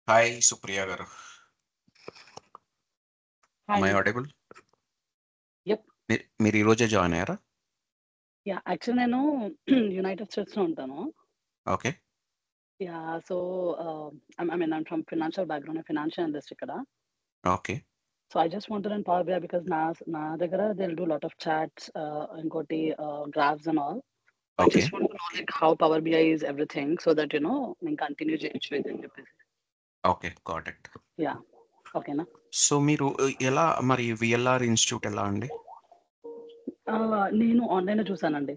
Hi Supriya గారు. Hi my అండి. Audible? Yep. మీరు ఈ రోజే జాయిన్ అయ్యారా? యాహ్! యాక్చువల్లీ నేను యునైటెడ్ స్టేట్స్‌లో ఉంటాను. Okay. Yeah! So, I mean from financial background. Financial analyst ఇక్కడ. Okay. So, I just want to learn Power BI because నా దగ్గర they will do lot of charts, ఇంకోటి graphs and all. I okay. Just want to know like how Power BI is everything so that నేను continue చేయొచ్చు ఇదని చెప్పేసి. Okay. Got it. Yeah! ఓకేనా? So మీరు ఎలా మరి విఎల్ఆర్ ఇన్‌స్టిట్యూట్ ఎలా అండి? నేను ఆన్‌లైన్‌లో చూసానండి.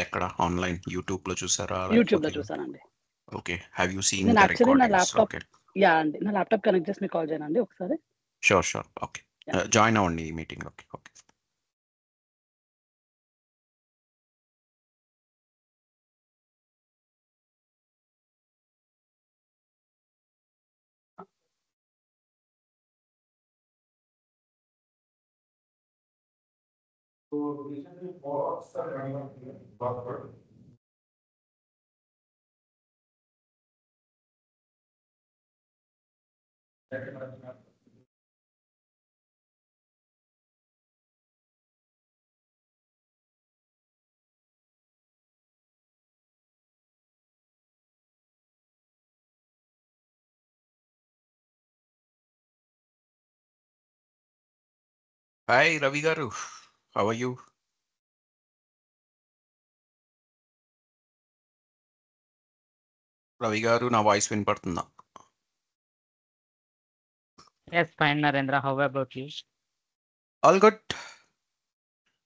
ఎక్కడ? ఆన్‌లైన్ యూట్యూబ్‌లో చూసారా? యూట్యూబ్‌లో లేకపోతే చూసానండి. ఓకే. హావ్ యూ సీన్ నేను ద యాక్చువల్లీ నా రికార్డింగ్స్? Laptop okay. యాహ్! అండి. నా ల్యాప్‌టాప్ కనెక్ట్ చేసి మీకు కాల్ చేయనా అండి ఒకసారి? షూర్. ఓకే. యాహ్! జాయిన్ అవ్వండి ఈ మీటింగ్‌లోకి. ఓకే. హాయ్ రవి గారు. How are you? రవి గారు, నా వాయిస్ వినపడుతుందా? Yes, fine, Narendra. How about you? All good.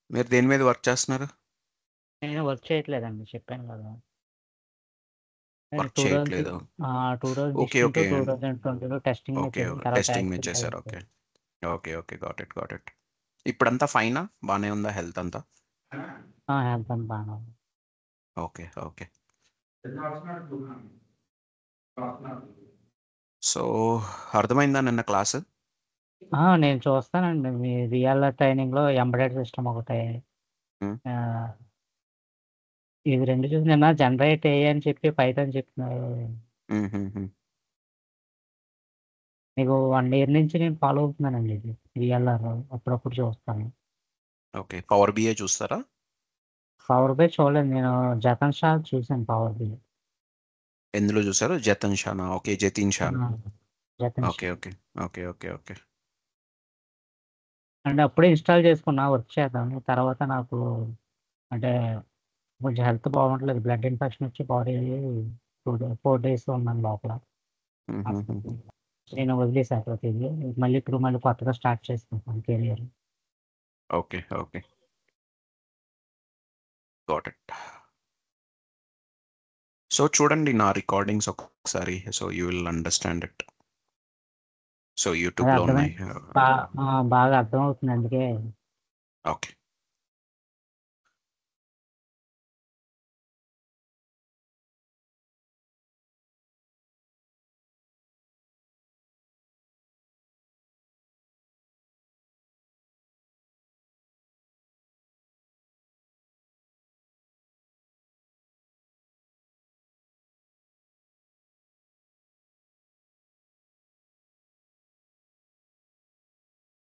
మీరు దేని మీద వర్క్ చేస్తున్నారు? నేను వర్క్ చేయట్లేదండి, చెప్పాను కదా. నేను వర్క్ చేయట్లేదు. 2016 ఓకే. to okay. 2020 టెస్టింగ్ మీద ఓకే. చేసిన తర్వాత టెస్టింగ్ మీద యాక్సిడెంట్ చేశారు. అయింది. ఓకే. Got it. ఇప్పుడంతా ఫైనా? బానే ఉందా హెల్త్ అంతా? హెల్త్ అంతా బాగానే ఉంది. ఓకే. సో అర్థమైందా నిన్న క్లాస్? నేను చూస్తానండి మీ రియల్ ట్రైనింగ్లో ఎంబెడెడ్ సిస్టమ్ ఒకటి. హ్మ్. ఆ, ఇది రెండు చూసి నిన్న జనరేట్ ఏ అని చెప్పి పైథాన్ చెప్తున్నారు. మీకు 1 year నుంచి నేను ఫాలో అవుతున్నానండి, ఇది విఎల్ఆర్ అప్పుడప్పుడు చూస్తాను. ఓకే. పవర్ బిఐ చూస్తారా? పవర్ బై చూడలేదు, నేను జతన్ షా చూసాను పవర్ బై. ఎందులో చూసారు? జతన్ షానా? ఓకే. జతిన్ షా. జతన్ షా ఓకే. అంటే అప్పుడే ఇన్స్టాల్ చేసుకున్నా వర్క్ చేద్దామని. తర్వాత నాకు అంటే కొంచెం హెల్త్ బాగుండట్లేదు, బ్లడ్ ఇన్ఫెక్షన్ వచ్చి బాడీ 4 days ఉన్నాను లోపల హాస్పిటల్. నేను వదిలేసాను ప్రతిదీ. మళ్ళీ కొత్తగా స్టార్ట్ చేసుకుంటాను career. Okay. Got it. So చూడండి నా రికార్డింగ్స్ ఒకసారి. So you will understand it. So అది యూట్యూబ్లో అర్థమై ఉన్నాయి. బాగా అర్థమవుతుంది, అందుకే. ఓకే.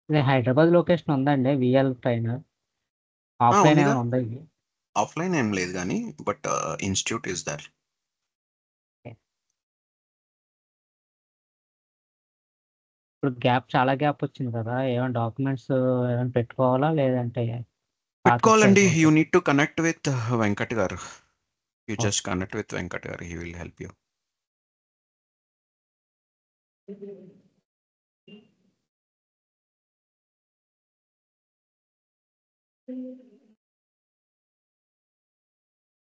ఇది హైదరాబాద్ లొకేషన్ ఉందండి విఎల్ ట్రైన్. ఆఫ్లైన్ ఉందిగా. ఏమైనా ఉందా ఇది? ఆఫ్లైన్ ఏం లేదు కానీ బట్ ఇన్స్టిట్యూట్ ఇస్ దర్. ఇప్పుడు చాలా గ్యాప్ వచ్చింది కదా, ఏమైనా డాక్యుమెంట్స్ ఏమైనా పెట్టుకోవాలా లేదంటే పాతది పెట్టుకోవాలండి. యూ సరిపోతుందా? Need to connect with Venkat garu. You okay. Just connect with Venkat garu. He will help you.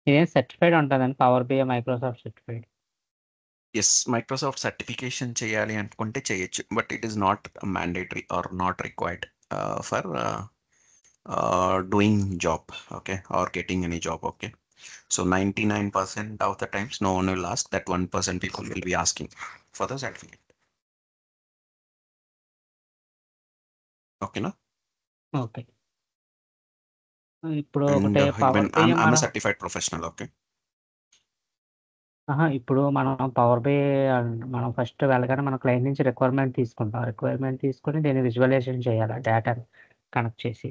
ఇదేం సర్టిఫైడ్ ఉంటుందండి, Power BI Microsoft certified? Yes, Microsoft certification చేయాలి అనుకుంటే చేయొచ్చు. But it is not mandatory or not required for doing job. Okay, or getting any job. Okay. So 99% of the times no one will ask. That 1% people will be asking for the certificate. Okay, na? Okay. ఇప్పుడు And ఒకటే even power BI I'm a మనం certified professional. Okay. ఇప్పుడు మనం power BI మనం first వెళ్ళగానే మన client నుంచి requirement తీసుకుంటాం. రిక్వైర్మెంట్ తీసుకొని దీన్ని విజువలైజేషన్ చేయాలి డేటాని కనెక్ట్ చేసి.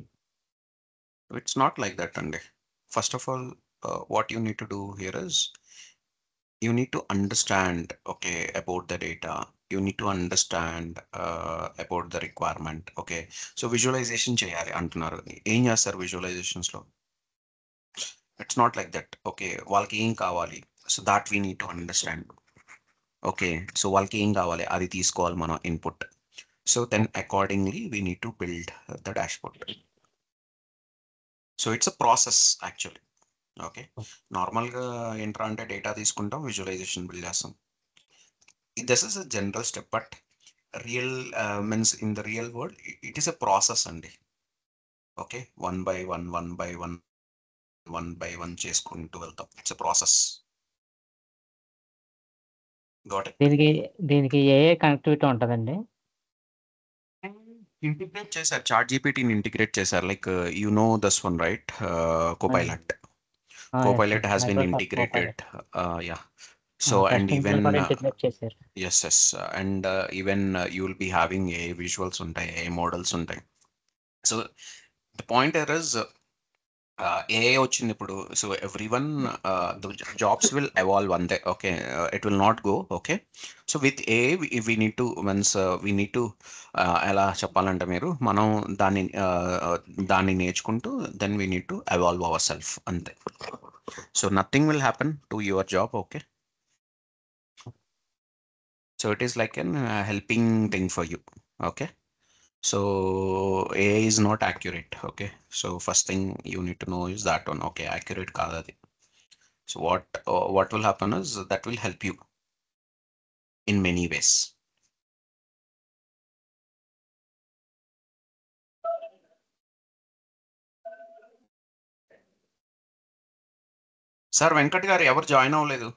It's not like that, Ande. First of all, what you need to do here is you need to understand, okay, about the data. You need to understand about the requirement. Okay, so visualization చేయాలి అంటున్నారు. ఏం చేస్తారు visualizations లో? It's not like that. Okay, వాళ్ళకి ఏం కావాలి? So that we need to understand. Okay, so వాళ్ళకి ఏం కావాలి అది తీసుకోవాలి మనం input. So then accordingly we need to build the dashboard. So it's a process actually. Okay, నార్మల్గా ఏంట్రా అంటే డేటా తీసుకుంటాం, విజువలైజేషన్ బిల్డ్ చేస్తాం. This is a general step, but real means in the real world it is a process అండి. Okay, one by one చేసుకుంటూ వెళ్తాం. It's a process. Got it? దీనికి connectivity ఉంటదండి? ఇంటిగ్రేట్ చేశారు, చాట్ జీపీటీని ఇంటిగ్రేట్ చేశారు. Like you know this one right, Copilot. Copilot yes. has been Microsoft integrated. Copilot. Yeah. So, and testing even, tool కూడా integrate చేశారు. yes, and even you will be having AI visuals ఉంటాయి, AI models ఉంటాయి. So, the point here is AI వచ్చింది ఇప్పుడు. So, everyone, the jobs will evolve one day. Okay, it will not go. Okay. So, with AI, we need to, once we need to, ఎలా చెప్పాలంటే మీరు, మనం దాన్ని నేర్చుకుంటూ then we need to evolve ourselves అంతే. So nothing will happen to your job. Okay, so it is like an helping thing for you. Okay, so AI is not accurate. Okay, so first thing you need to know is that one. Okay, accurate kadadi. So what will happen is that will help you in many ways. Sir Venkat గారు ఎవరు join అవ్వలేదు?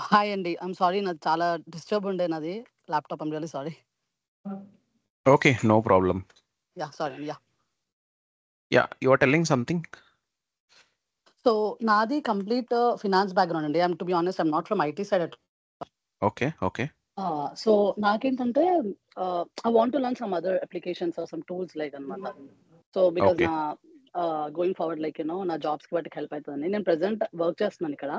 Hi అండి. I'm sorry నాది చాలా disturb ఉండే నాది laptop. I'm really sorry. Okay, no problem. Yeah! Sorry అండి. Yeah! Yeah, you are telling something? So నాది కంప్లీట్ ఫినాన్స్ బ్యాక్‌గ్రౌండ్ అండి. To be honest I'm not from IT side Okay, okay, so నాకేంటంటే I want to learn some other applications or some tools like అన్నమాట. So because okay. నా going forward like నా జాబ్స్‌కి వాటికి help అయితదని. నేను present work చేస్తున్నాను ఇక్కడ.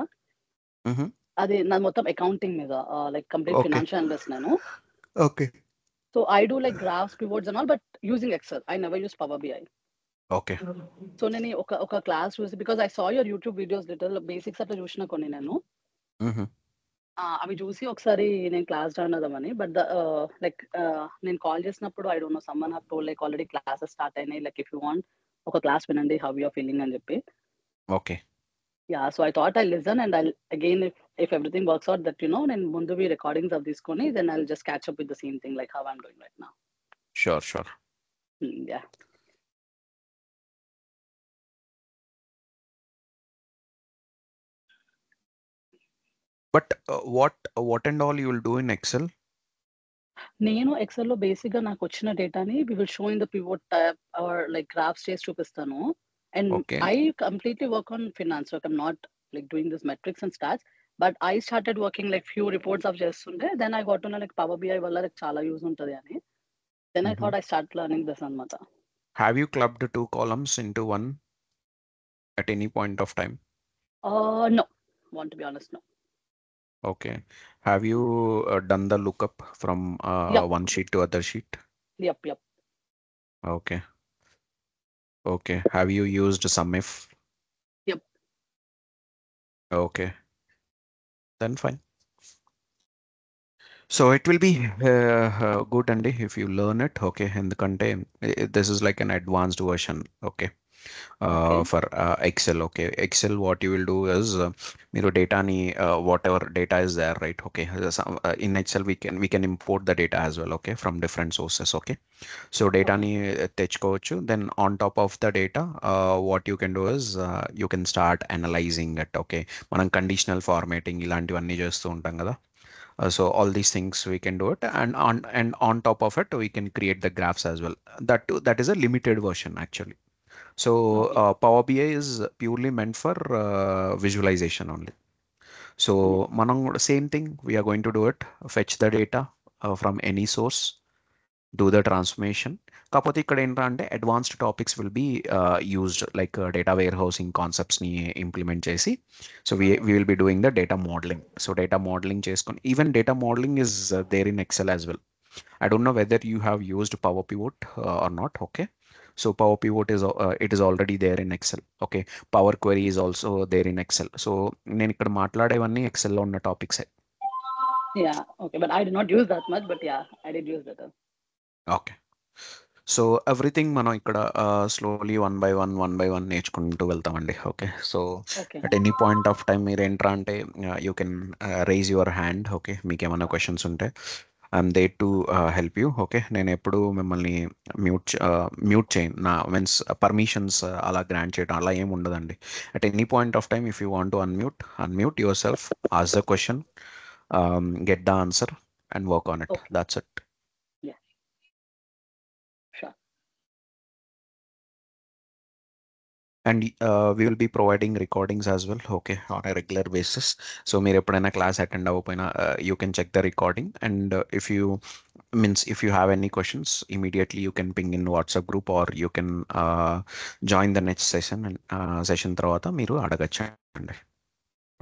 Mm-hmm. అది నాది మొత్తం అకౌంటింగ్ మీద like complete Okay, financial analyst నేను. okay, so I do like graphs, pivots and all but using Excel. I never use power BI. okay. So నేను ఒక క్లాస్ చూసి because I saw your YouTube videos little basics అట్లా చూసిన కొన్ని నేను. Mm-hmm. అవి చూసి ఒకసారి నేను క్లాస్ జాయిన్ అవుదామని. బట్ లైక్ నేను కాల్ చేసినప్పుడు I don't know someone have told like already classes start అయినాయి. లైక్ ఇఫ్ యూ వాంట్ ఒక క్లాస్ వినండి హౌ యూ ఆర్ ఫీలింగ్ అని చెప్పి. Okay, yeah! So I thought I listen and I'll again if everything works out that నేను ముందువి recordings అవి తీసుకొని then I'll just catch up with the same thing like how I'm doing right now. sure, sure. Yeah! But what and all you will do in Excel? నేను ఎక్సెల్‌లో బేసిక్‌గా నాకొచ్చిన డేటాని we will show in the pivot tab or like graphs చేసి చూపిస్తాను. And Okay, I completely work on finance. Like I'm not like doing this metrics and stats. But I started working like few reports అవి చేస్తుంటే then I got to know like power BI వల్ల like చాలా use ఉంటది అని. Then I mm-hmm. Thought I start learning this అన్నమాట. Have you clubbed two columns into one at any point of time? No. Want to be honest no. Okay. Have you done the lookup from yup. one sheet to other sheet? Yup. Okay, okay. Have you used SUMIF? Yup. Okay, then fine. So it will be good అండి if you learn it. Okay, ఎందుకంటే this is like an advanced version. Okay, okay. for Excel. Okay, Excel what you will do is మీరు డేటాని whatever data is there, right? Okay, in Excel we can import the data as well. Okay, from different sources. Okay, so okay. డేటాని తెచ్చుకోవచ్చు. Then on top of the data, what you can do is you can start analyzing it. Okay, మనం conditional formatting ఇలాంటివన్నీ చేస్తూ ఉంటాం కదా. So all these things we can do it, and on top of it we can create the graphs as well. That is a limited version actually. So okay. Power BI is purely meant for visualization only. So manam same thing we are going to do it, fetch the data from any source, do the transformation. కాకపోతే ఇక్కడ ఏంటంటే advanced topics will be used like data warehousing కాన్సెప్ట్స్ని implement చేసి so we will be doing the data modelling. So data modelling చేసుకొని even data modelling is there in Excel as well. I don't know whether you have used Power Pivot or not. Okay, so Power Pivot is it is already there in Excel. Okay, Power Query is also there in Excel. So నేను ఇక్కడ మాట్లాడేవన్నీ Excel లో ఉన్న topics. Yeah! Okay. But I did not use that much. But yeah! I did use that. Okay, so everything మనం ఇక్కడ slowly one by one నేర్చుకుంటూ వెళ్తామండి. Okay, so okay. At any point of time మీరు ఏంట్రా అంటే you can raise your hand. Okay, మీకు ఏమైనా questions ఉంటే I'm there to help you. Okay, నేను ఎప్పుడు మిమ్మల్ని మ్యూట్ చేయను. నా మీన్స్ పర్మిషన్స్ అలా గ్రాంట్ చేయడం అలా ఏమి ఉండదండి. At any point of time if you want to unmute your self, ask the question, get the answer and work on it. Okay. That's it. Yeah! Sure. And we will be providing recordings as well. Okay, on a regular basis. So మీరు ఎప్పుడైనా class attend అవ్వకపోయినా you can check the recording, and if you have any questions immediately you can ping in WhatsApp group, or you can join the next session, and session తర్వాత మీరు అడగచ్చండి.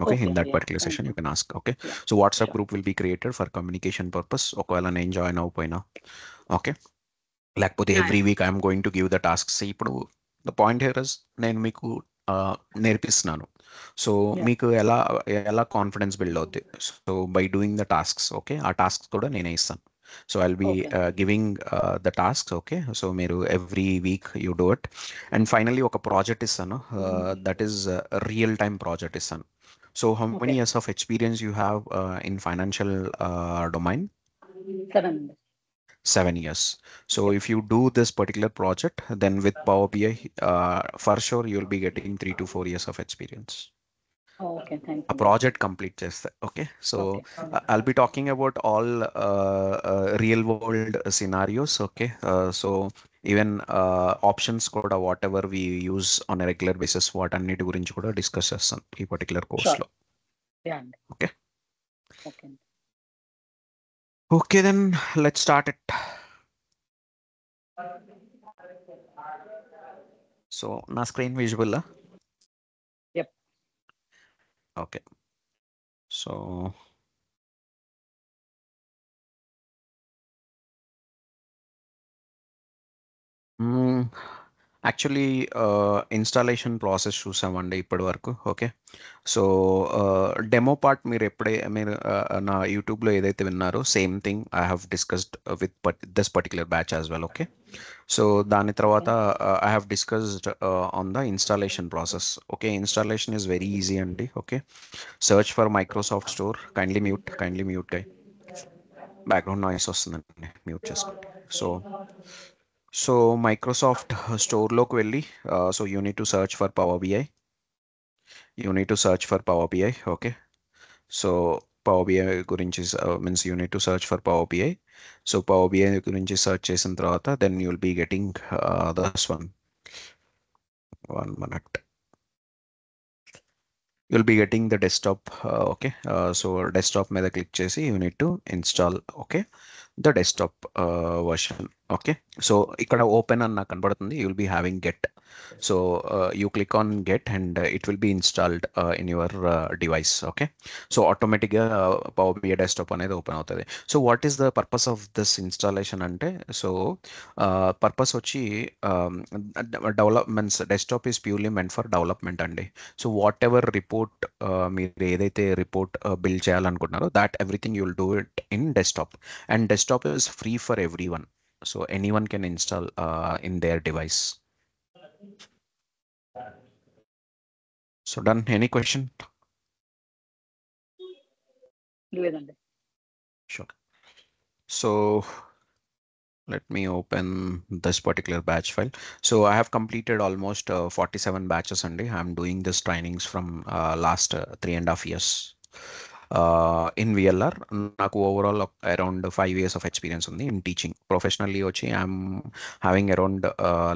Okay, in okay. that yeah! particular thank session you. you can ask. Okay, yeah! so WhatsApp sure. group will be created for communication purpose. ఒకవేళ నేను join అవ్వకపోయినా okay, లేకపోతే yeah! Every yeah! Week I'm going to give the tasks. ఇప్పుడు the point here is నేను మీకు నేర్పిస్తున్నాను. So yeah! మీకు ఎలా ఎలా కాన్ఫిడెన్స్ బిల్డ్ అవుద్ది. So by doing the tasks. Okay, ఆ టాస్క్స్ కూడా నేనే ఇస్తాను. So I'll be okay. Giving the tasks. Okay, so మీరు every week you do it. And finally ఒక ప్రాజెక్ట్ ఇస్తాను, that is real time project ఇస్తాను. So how okay. Many years of experience you have in financial domain? 7 అండి. 7 years. So yeah! if you do this particular project, then with Power BI, for sure you'll be getting 3 to 4 years of experience. Okay. Thanks ఆ అండి. Project complete చేస్తే. Okay. So okay. I'll be talking about all real world scenarios. Okay. So even options కూడా whatever we use on regular basis వాటన్నిటి గురించి కూడా discuss చేస్తాం ఈ particular sure. కోర్స్లో. యాహ్! అండి. ఓకే. ఓకే అండి. Okay then let's start it. So నా screen visible? Yep. Okay. So actually installation process చూసామండి ఇప్పటి వరకు. ఓకే. సో డెమో పార్ట్ మీరు నా యూట్యూబ్లో ఏదైతే విన్నారో same thing I have discussed with this particular batch as well. Okay. So దాని తర్వాత I have discussed on the installation process. Okay. Installation is very easy అండి. Okay. Search for Microsoft store. Kindly mute guy. Background noise వస్తుందండి, mute చేసుకోండి. So Microsoft స్టోర్లోకి వెళ్ళి so you need to search for power BI. Okay. So power BI గురించి means you need to search for power BI. So power BI గురించి search చేసిన తర్వాత then you will be getting this one minute. you'll be getting the desktop. Okay. So desktop మీద click చేసి you need to install. Okay. the desktop version. Okay. So ఇక్కడ open అని నాకు కనబడుతుంది. you will be having get. So you click on get and it will be installed in your device. Okay. So automatic గా Power BI desktop అనేది open అవుతుంది. So what is the purpose of this installation అంటే, so purpose వచ్చి developments desktop is purely meant for development అండి. So what ever report మీరు ఏదైతే report build చేయాలనుకుంటున్నారో that everything you will do it in desktop. And desktop is free for every one. So any one can install in there device. So done. Any question? లేదండి. Sure. So let me open this particular batch file. So I have completed almost 47 batches and I'm doing this trainings from last 3.5 years. In VLR నాకు overall around 5 years of experience ఉంది in teaching. Professionally వచ్చి I'm having around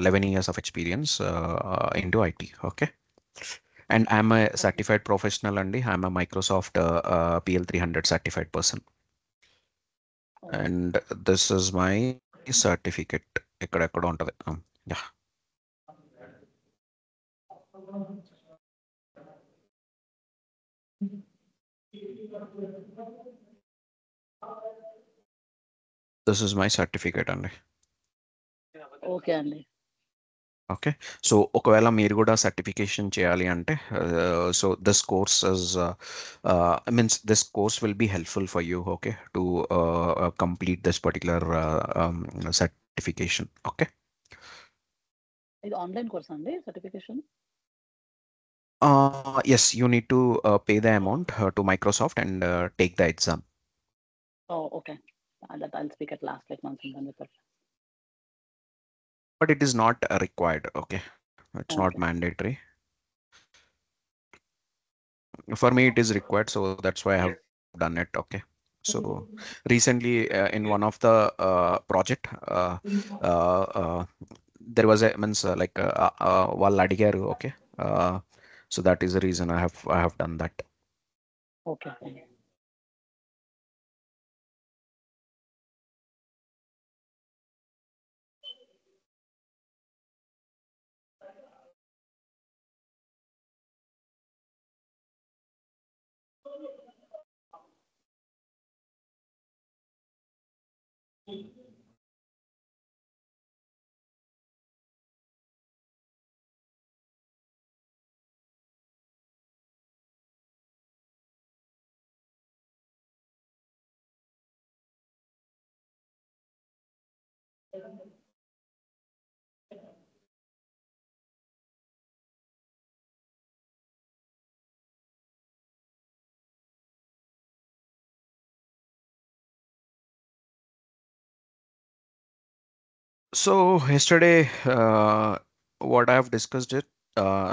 11 years of experience into IT. Okay. And I'm a certified professional and I'm a Microsoft PL300 certified person. And this is my certificate. ఎక్కడెక్కడ ఉంటుంది. Yeah. This is my certificate అండి. Okay అండి. Okay. So ఒకవేళ మీరు కూడా certification చేయాలి అంటే so this course is means this course will be helpful for you. Okay. To complete this particular certification. Okay. ఇది ఆన్లైన్ కోర్స్ అండి certification? Yes, you need to pay the amount to Microsoft and take the exam. Oh, okay. That I'll speak at last, like once I'm done with it. But it is not required. Okay. It's not Okay. mandatory. For me, it is required, so that's why I have done it. Okay. So recently, in one of the project, there was a means like వాళ్ళు అడిగారు. Okay. So that is the reason I have done that. Okay. So yesterday, what I have discussed it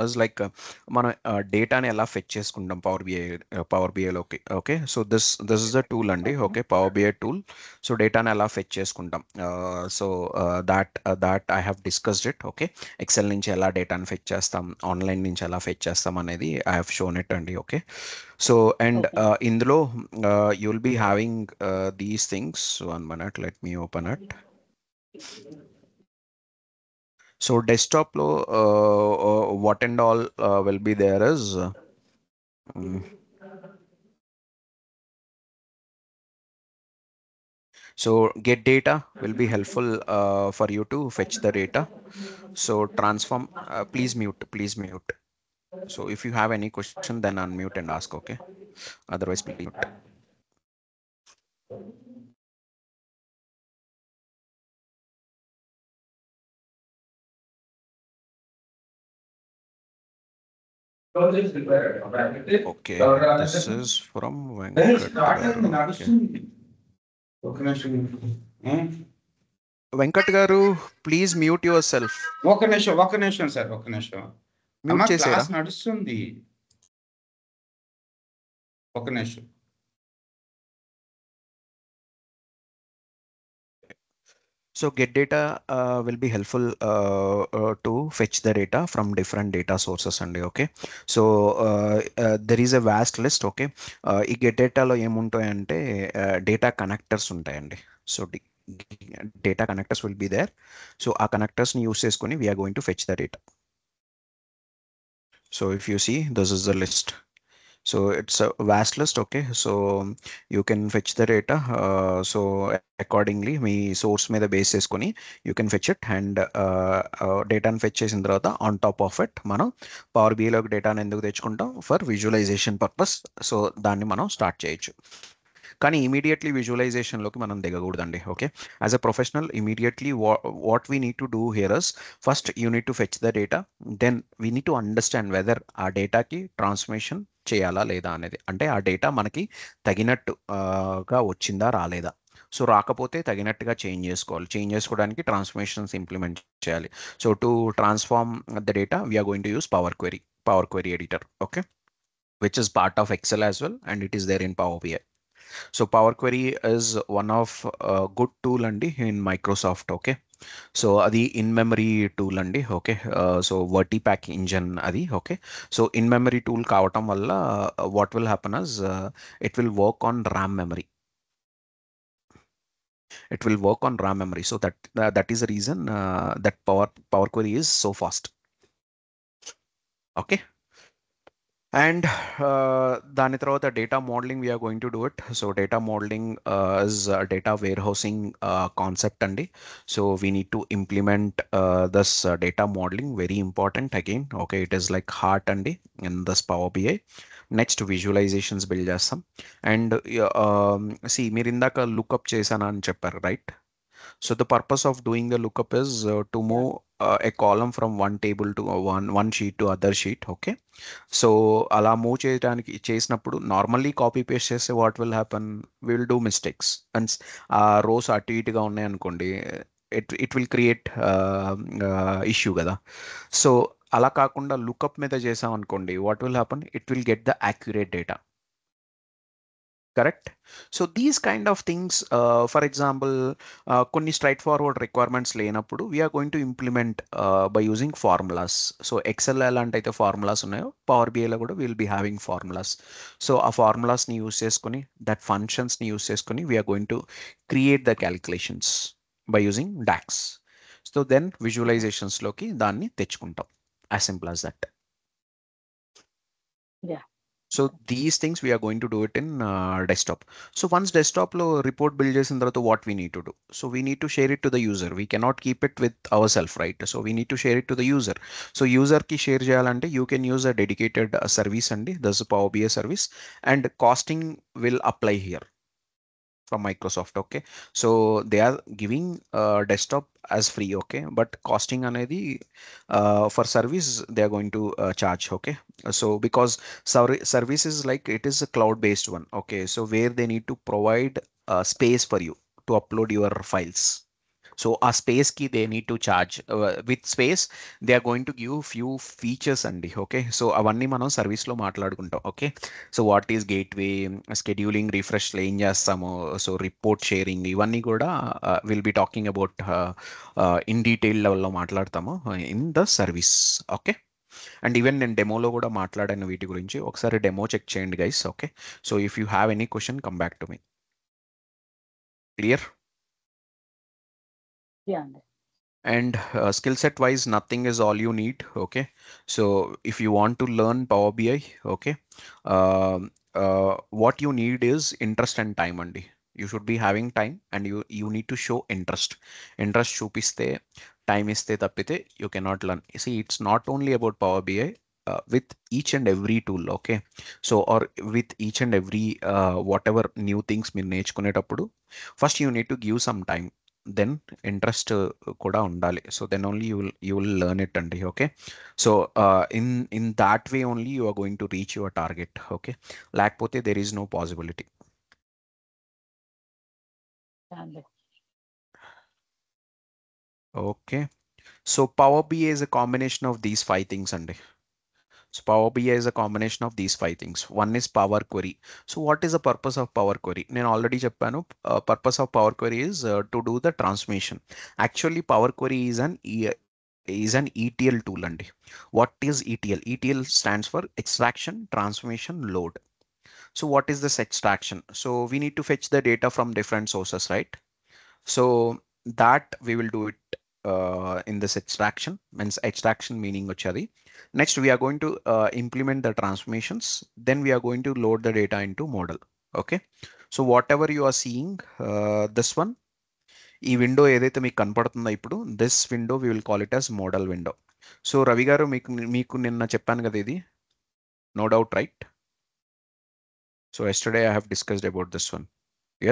is like మన డేటాని ఎలా fetch చేసుకుంటాం power బిఐలోకి. Okay, so this is the tool అండి. Okay, power BI tool. So డేటాని ఎలా fetch చేసుకుంటాం, so that I have discussed it. Okay, excel నుంచి ఎలా డేటాని ఫెచ్ చేస్తాం, ఆన్లైన్ నుంచి ఎలా ఫెచ్ చేస్తాం అనేది ఐ హ్యావ్ షోన్ ఇట్ అండి. ఓకే, సో అండ్ ఇందులో you will be having these things. 1 minute, let me open it. So desktop lo what and all will be there is so get data will be helpful for you to fetch the data. So transform, please mute. So if you have any question, then unmute and ask. Okay, otherwise please mute. Okay, this is from Venkat garu. Okay. Venkat garu, please mute yourself. ఒక నిమిషం sir, ఒక నిమిషం. Mute చేసేరా? Class నడుస్తుంది. ఒక నిమిషం. So get data will be helpful to fetch the data from different data sources అండి. Okay, so there is a vast list. Okay, ఈ get dataలో ఏముంటాయంటే data connectors ఉంటాయండి. So data connectors will be there. So ఆ connectors ని use చేసుకొని we are going to fetch the data. So if you see, this is the list. So it's a vast list. Okay, so you can fetch the data. So accordingly me source మీద base చేసుకొని you can fetch it, and డేటాను fetch చేసిన తర్వాత on top of it మనం power బిఐలోకి డేటాను ఎందుకు తెచ్చుకుంటాం, for visualisation purpose. So దాన్ని మనం స్టార్ట్ చేయొచ్చు, కానీ ఇమీడియట్లీ విజువలైజేషన్లోకి మనం దిగకూడదండి. Okay, as a professional immediately what we need to do here is, first you need to fetch the data, then we need to understand whether ఆ డేటాకి transformation చేయాలా లేదా అనేది. అంటే ఆ డేటా మనకి తగినట్టుగా వచ్చిందా రాలేదా. సో రాకపోతే తగినట్టుగా చేంజ్ చేసుకోవాలి. చేంజ్ చేసుకోవడానికి ట్రాన్స్ఫర్మేషన్స్ ఇంప్లిమెంట్ చేయాలి. So to transform the data we are going to use Power Query editor. Okay, which is part of Excel as well, and it is there in Power BI. So Power Query is one of good tool andi in Microsoft. Okay, so adi in memory tool andi. Okay, so Vertipack engine adi. Okay, so in memory tool kavatam valla what will happen is it will work on RAM memory. It will work on RAM memory. So that is the reason that Power Query is so fast. Okay, and దాని తర్వాత data modeling we're going to do it. So data modelling is data warehousing concept అండి. So we need to implement this data modeling, very important again. Okay, it is like heart అండి in this power BI. Next visualizations build చేస్తాం. And మీరు ఇందాక lookup చేశాను అని చెప్పారు, right? So the purpose of doing the lookup is to move a column from one table to one sheet to other sheet. Okay, so అలా move చేయడానికి చేసినప్పుడు normally copy paste చేస్తే what will happen, we will do mistakes. And ఆ rows అటు ఇటుగా ఉన్నాయి అనుకోండి, it will create issue కదా. సో అలా కాకుండా లుకప్ మీద చేసాం అనుకోండి, what will happen, it will get the accurate data. Correct. So these kind of things, for example, కొన్ని స్ట్రైట్ ఫార్వర్డ్ రిక్వైర్మెంట్స్ లేనప్పుడు we are going to implement by using formulas. So Excel ఎలాంటి అయితే formulas ఉన్నాయో, power బిఐలో కూడా will be having formulas. So ఆ ఫార్ములాస్ని use చేసుకొని, దట్ ఫంక్షన్స్ని యూస్ చేసుకొని we're going to create the calculations by using DAX. So then విజువలైజేషన్స్లోకి దాన్ని తెచ్చుకుంటాం. As simple as that. So these things we are going to do it in desktop. So once desktop lo report build chesin tarvata, what we need to do? So we need to share it to the user. We cannot keep it with ourselves, right? So we need to share it to the user. So user ki share cheyalante, you can use a dedicated service andi. There's a Power BI service, and costing will apply here from Microsoft. Okay, so they are giving desktop as free. Okay, but costing anedi for service they are going to charge. Okay, so because service is like, it is a cloud based one. Okay, so where they need to provide space for you to upload your files. So ఆ స్పేస్కి they need to charge. With space they are going to give few features అండి. Okay, so అవన్నీ మనం సర్వీస్లో మాట్లాడుకుంటాం. Okay, so what is gateway, scheduling, రిఫ్రెష్లో ఏం చేస్తాము, సో రిపోర్ట్ షేరింగ్, ఇవన్నీ కూడా will be talking about in detail లెవెల్లో మాట్లాడతాము in the service. Okay, and even నేను డెమోలో కూడా మాట్లాడాను వీటి గురించి. ఒకసారి డెమో చెక్ చేయండి guys. Okay, so if you have any question come back to me. Clear? Yeah అండి. And skill set wise, nothing is all you need. Okay, so if you want to learn Power BI, okay, what you need is interest and time only. You should be having time, and you need to show interest చూపిస్తే, time ఇస్తే తప్పితే you cannot learn. See, it's not only about Power BI. With each and every tool, okay, so or with each and every whatever new things మీరు నేర్చుకునేటప్పుడు first you need to give some time, then interest కూడా ఉండాలి. So then only you will learn it అండి. Okay, so in that way only you are going to reach your target. Okay, లేకపోతే there is no possibility. Yeah అండి. Okay, so power BI is a combination of these 5 things అండి. So Power BI is a combination of these 5 things. One is Power Query. So what is the purpose of Power Query? నేను already చెప్పాను. Purpose of Power Query is to do the transformation. Actually, Power Query is an ETL tool అండి. What is ETL? ETL stands for extraction, transformation, load. So what is this extraction? So we need to fetch the data from different sources, right? So that we will do it in this extraction. Means extraction meaning ochadi. Next we are going to implement the transformations. Then we are going to load the data into model. Okay, so whatever you are seeing, this one, ఈ window ఏదైతే మీకు కనపడుతుందో ఇప్పుడు, this window we will call it as model window. So Ravi garu, మీకు నిన్న చెప్పాను కదా ఇది, no doubt, right? So yesterday I have discussed about this one.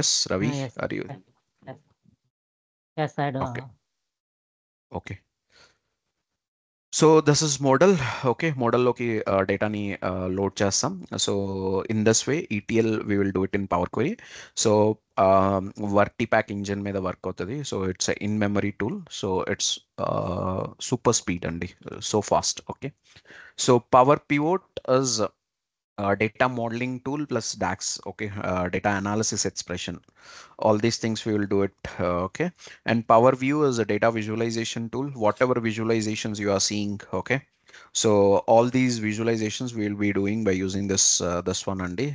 Yes Ravi, are you? Yes, I do. Okay, so this is model. Okay, మోడల్లోకి డేటాని load చేస్తాం. So in this way ETL we will do it in power query. So VertiPaq engine మీద work అవుతుంది. So it's in memory tool. So it's super speed అండి, so fast. Okay, so power pivot is data modeling tool plus DAX. Okay, data analysis expression. All these things we will do it. Okay, and Power View is a data visualization tool. Whatever visualizations you are seeing, okay, so all these visualizations we will be doing by using this one only.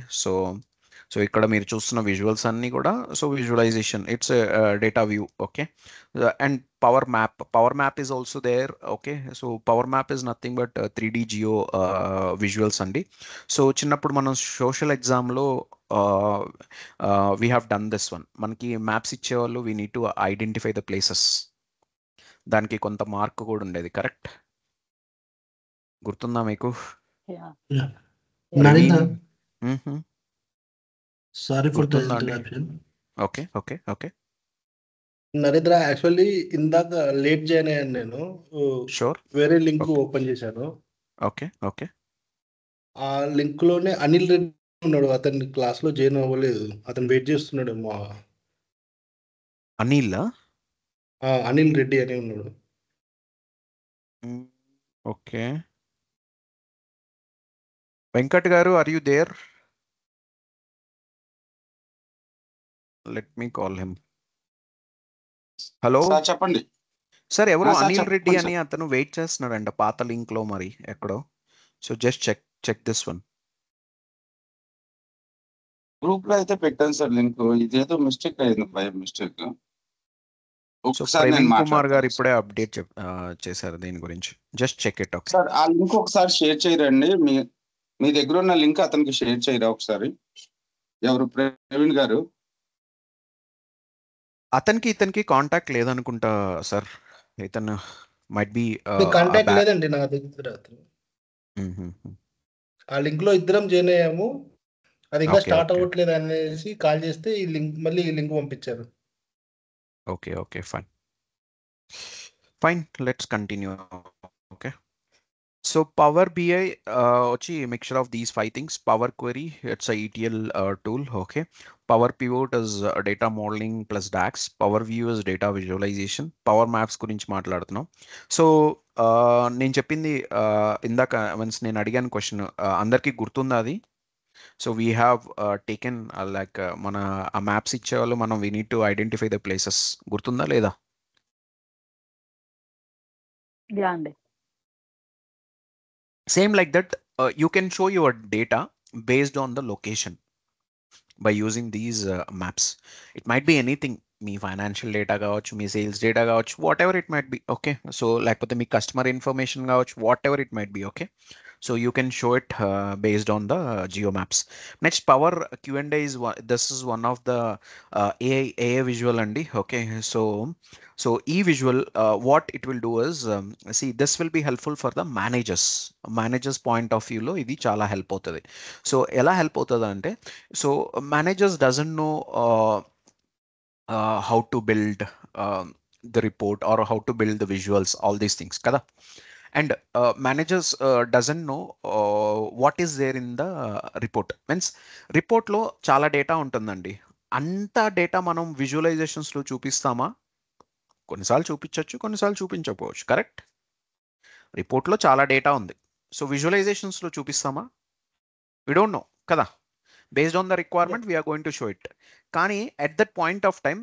So ఇక్కడ మీరు చూస్తున్న visuals అన్ని కూడా, so visualization, it's data view. Okay, and Power Map is also there. Okay, so Power Map is nothing but 3D geo visuals అండి. So చిన్నప్పుడు మనం social ఎగ్జామ్లో we have done this one. మనకి మ్యాప్స్ ఇచ్చేవాళ్ళు, we need to identify the places. దానికి కొంత mark కూడా ఉండేది, కరెక్ట్? గుర్తుందా మీకు? Yeah. Narendra, hmm. sorry for the గుర్తుందా అండి? interruption. Okay okay okay, Narendra, actually ఇందాక లేట్ జాయిన్ అయ్యాను నేను. షూర్. వేరే లింక్ Okay. ఓపెన్ చేశాను. ఓకే ఓకే, ఆ లింక్ లోనే అనిల్ రెడ్డి ఉన్నాడు. అతని క్లాస్ లో జాయిన్ అవ్వలేదు. అతను వెయిట్ చేస్తున్నాడేమో. అనిల్? అనిల్ రెడ్డి అని ఉన్నాడు. Okay, Venkat garu, are you there? Let me call him. Hello sir చెప్పండి. సార్, ఎవరు సార్ అనిల్ రెడ్డి చెప్పండి అని అతను వెయిట్ చేస్తున్నాడంట పాత లింక్ లో మరి ఎక్కడో. So just check this one. Group లో అయితే పెట్టాను సార్ లింక్. ఇదేదో మిస్టేక్ అయింది, బై మిస్టేక్. సో ఒకసారి నేను ప్రవీణ్ కుమార్ గారు మాట్లాడతాను ఇప్పుడే అప్డేట్ చేశారు దీని గురించి. Just check it. Okay sir. ఆ లింక్ ఒకసారి షేర్ చేయరండి. మీ దగ్గర ఉన్న లింక్ అతనికి షేర్ చేయరా ఒకసారి? ఎవరు? ప్రవీణ్ గారు. అతనికి ఇతనికి కాంటాక్ట్ లేదనుకుంటా సార్. ఇతను మైట్ బి కాంటాక్ట్ లేదండి నా దగ్గర. ఆ లింక్ లో ఇద్దరం జాయిన్ అయ్యాము. అది ఇంకా Okay, స్టార్ట్ okay. అవ్వట్లేదు అనేసి కాల్ చేస్తే ఈ లింక్ మళ్ళీ ఈ లింక్ పంపించారు. Okay, fine, let's continue. Okay, So Power BI వచ్చి mixture of these 5 things. Power Query, it's a ETL tool. Okay. Power Pivot is data modeling plus DAX. Power View is data visualization. Power Maps గురించి మాట్లాడుతున్నాం. So నేను చెప్పింది ఇందాక once నేను అడిగాను question అందరికీ గుర్తుందా అది? So we have taken like మన ఆ మ్యాప్స్ ఇచ్చేవాళ్ళు మనం we need to identify the places. గుర్తుందా లేదా? యా అండి. Same like that, you can show your data based on the location by using these maps. It might be anything. Me financial data కావచ్చు, మీ sales data కావచ్చు, what ever it might be. Okay. So లేకపోతే మీ customer information కావచ్చు, what ever it might be. Okay. So you can show it based on the geo maps. Next, Power Q&A is this is one of the AI visual అండి. Okay. So ఈ visual what it will do is see this will be helpful for the managers point of view లో ఇది చాలా help అవుతుంది. So ఎలా help అవుతుంది అంటే, so managers doesn't know how to build the report or how to build the visuals, all these things kada. And managers doesn't know what is there in the report. Means report లో చాలా data ఉంటుందండి. అంత data మనం visualizations లో చూపిస్తామా? కొన్నిసార్లు చూపించవచ్చు, కొన్నిసార్లు చూపించకపోవచ్చు. Correct? రిపోర్ట్లో చాలా డేటా ఉంది. సో విజువలైజేషన్స్లో చూపిస్తామా? వి డోంట్ నో కదా. Based on the requirement we're going to show it. కానీ at that point of time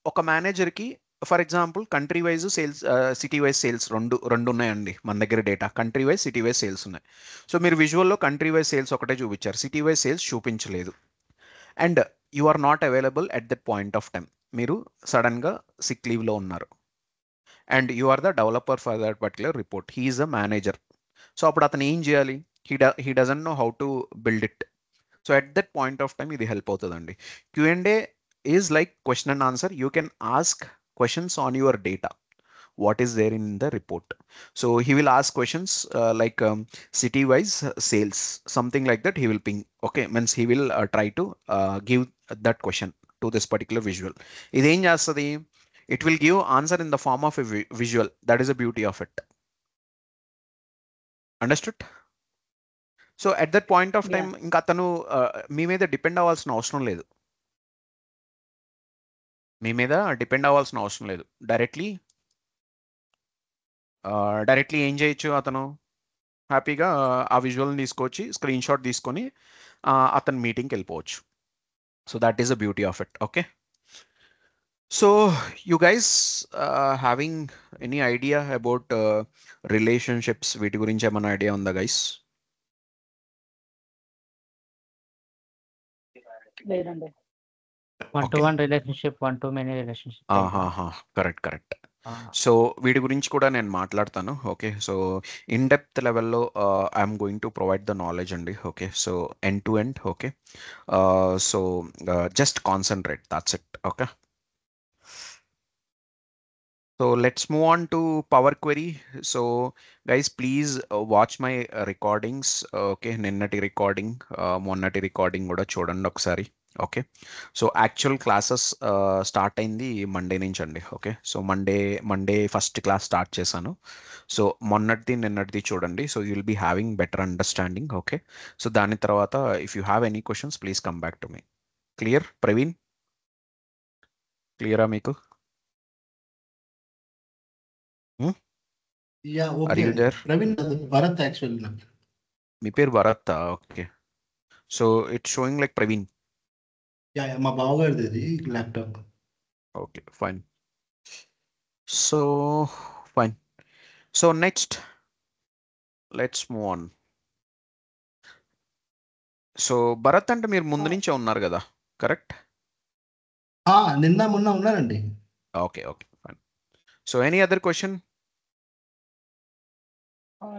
ఒక మేనేజర్కి for example country wise sales, city wise sales రెండు ఉన్నాయండి మన దగ్గర data. Country wise, city wise sales ఉన్నాయి. So మీరు విజువల్లో కంట్రీ వైజ్ సేల్స్ ఒకటే చూపించారు, సిటీ వైజ్ సేల్స్ చూపించలేదు. And you are not available at that point of time. మీరు సడన్గా సిక్ లీవ్లో ఉన్నారు. And you are the developer for that particular report. He is a manager. So అప్పుడు అతను ఏం చేయాలి? He doesn't know how to build it. So at that point of time ఇది help అవుతుందండి. Q&A is like question and answer. You can ask questions on your data. What is there in the report? So he will ask questions like city wise sales, something like that he will ping. Okay, means he will try to give that question to this particular visual. ఇదేం చేస్తుంది? It will give answer in the form of a visual. That is the beauty of it. Understood? So at that point of time ఇంకా అతను మీ మీద depend అవ్వాల్సిన అవసరం లేదు. Directly ఏం చేయొచ్చు? అతను హ్యాపీగా ఆ విజువల్ని తీసుకొచ్చి స్క్రీన్ షాట్ తీసుకొని అతను మీటింగ్కి వెళ్ళిపోవచ్చు. So that is the beauty of it. Okay. So you guys having any idea about relationships, వీటి గురించి ఏమైనా ఐడియా ఉందా గైస్? లేదండి. 1-to-1 relationship, 1-to-many relationship. Correct. So వీటి గురించి కూడా నేను మాట్లాడతాను. ఓకే. సో ఇన్ డెప్త్ లెవెల్లో I'm going to provide the knowledge అండి. Okay. So end to end. Okay. So just concentrate, that's it. Okay. So let's move on to Power Query. So guys, please watch my recordings. Okay, నిన్నటి recording, మొన్నటి recording కూడా చూడండి ఒకసారి. Okay. So actual classes start అయింది Monday నుంచి అండి. Okay. So Monday first class start చేశాను. So మొన్నటిది నిన్నటిది చూడండి. So you will be having better understanding. Okay. So దాని తర్వాత if you have any questions please come back to me. Clear Praveen? క్లియరా మీకు? Yeah okay. Praveen Bharat actually నాకు. మీ పేరు Bharat? Okay. So it's showing like Praveen. Yeah మా బావగారిది ఇది laptop. Okay, fine. So fine. So next let's move on. So Bharat అంటే మీరు ముందు నుంచే ఉన్నారు కదా, కరెక్ట్? నిన్న మొన్న ఉన్నారండి. Okay, fine. So any other question?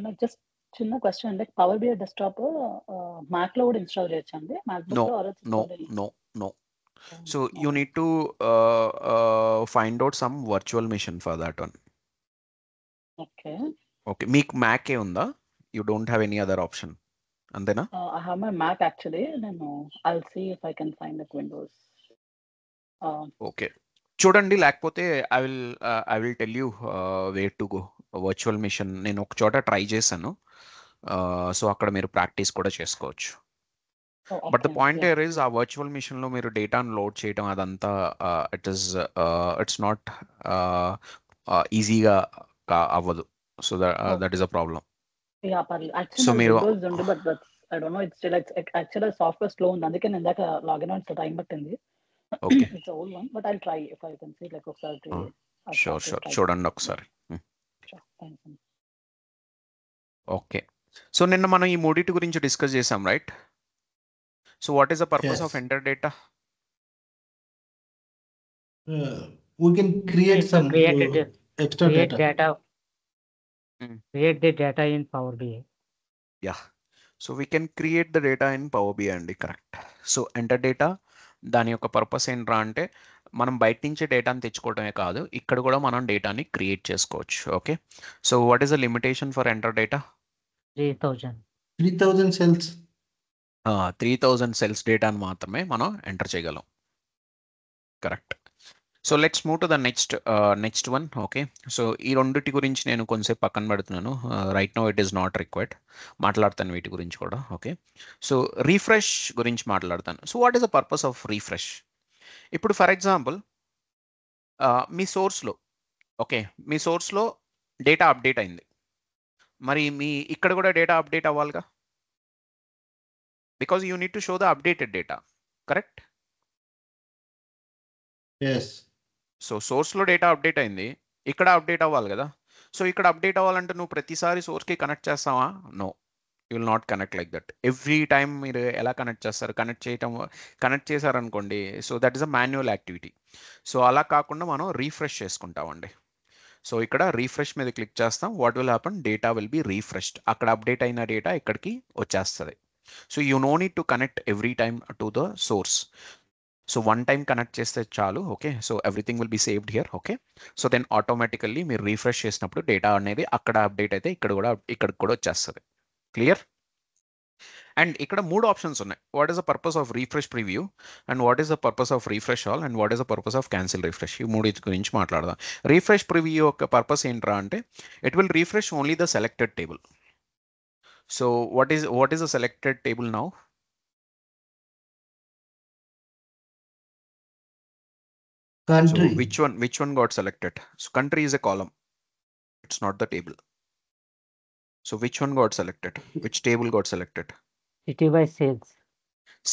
నాకు జస్ట్ చిన్న క్వశ్చన్ అండి. పవర్ బిఐ డెస్క్టాప్ మ్యాక్ లో కూడా ఇన్స్టాల్ చేయొచ్చా అండి? No. So you need to find out some virtual machine for that one. Okay. మీకు మ్యాక్ ఏ ఉందా? You don't have any other option, అంతేనా? I have my Mac actually. I'll see if I can find that Windows. ఓకే, చూడండి. లేకపోతే I will tell you where to go. Virtual machine నేను ఒక చోట try చేశాను. సో అక్కడ మీరు ప్రాక్టీస్ కూడా చేసుకోవచ్చు. Oh, but the okay. Point Yeah. Here is ఆ వర్చువల్ మిషన్లో మీరు డేటాను లోడ్ చేయడం అదంతా ఇట్స్ నాట్ ఈజీగా అవ్వదు. So Oh, that is a problem. yeah, actually so నాది మీరు విండోస్ ఉంది, but I don't know, it's actual software slow ఉంది, అందుకే నేను ఇందాక లాగిన్ అవ్వడానికి టైం పట్టింది. Okay, it's old one, but I try if I can see like ఒకసారి షూర్ చూడండి ఒకసారి. థ్యాంక్స్. ఓకే, సో నిన్న మనం ఈ మూడింటి గురించి డిస్కస్ చేసాం, right? So what is the purpose Yes. Of enter data? We can create some extra create data. data. Create the data in Power BI. Yeah, so we can create the data in Power BI అండి, correct. So enter data దాని యొక్క purpose ఏంట్రా అంటే మనం బయట నుంచి డేటాని తెచ్చుకోవడమే కాదు, ఇక్కడ కూడా మనం డేటాని క్రియేట్ చేసుకోవచ్చు. Okay, so what is the limitation for enter data? 3000 cells. 3000 cells డేటాను మాత్రమే మనం ఎంటర్ చేయగలం, correct. So let's move to the next one. Okay, so ఈ రెండిటి గురించి నేను కొంచెంసేపు పక్కన పెడుతున్నాను. Right now it is not required. మాట్లాడతాను వీటి గురించి కూడా. ఓకే, సో రీఫ్రెష్ గురించి మాట్లాడతాను. So what is the purpose of refresh? ఇప్పుడు ఫర్ ఎగ్జాంపుల్ మీ సోర్స్లో, ఓకే, మీ సోర్స్లో డేటా అప్డేట్ అయింది, మరి మీ ఇక్కడ కూడా డేటా అప్డేట్ అవ్వాలిగా, because you need to show the updated data, correct? Yes. So సోర్స్లో డేటా అప్డేట్ అయింది, ఇక్కడ అప్డేట్ అవ్వాలి కదా. సో ఇక్కడ అప్డేట్ అవ్వాలంటే నువ్వు ప్రతిసారి సోర్స్కి కనెక్ట్ చేస్తావా? No, you will not connect like that. Every time మీరు ఎలా కనెక్ట్ చేస్తారు? కనెక్ట్ చేశారనుకోండి, so that is a manual activity. So అలా కాకుండా మనం రీఫ్రెష్ చేసుకుంటామండి. సో ఇక్కడ రీఫ్రెష్ మీద క్లిక్ చేస్తాం. What will happen? Data will be refreshed. అక్కడ అప్డేట్ అయిన డేటా ఇక్కడికి వచ్చేస్తుంది. So you no need to connect every time to the source. So one time connect చేస్తే చాలు. Okay, so everything will be saved here. Okay, so then automatically మీరు refresh చేసినప్పుడు data అనేది అక్కడ అప్డేట్ అయితే ఇక్కడికి కూడా వచ్చేస్తుంది. క్లియర్? అండ్ ఇక్కడ 3 ఆప్షన్స్ ఉన్నాయి. What is the purpose of refresh preview, and what is the purpose of refresh all, and what is the purpose of cancel refresh. ఈ 3 గురించి మాట్లాడదాం. రీఫ్రెష్ ప్రివ్యూ యొక్క పర్పస్ ఏంట్రా అంటే it will refresh only the selected table. So what is the selected table now? Country. So which one got selected? So country is a column, it's not the table. So which one got selected? Which table got selected? City-wise sales.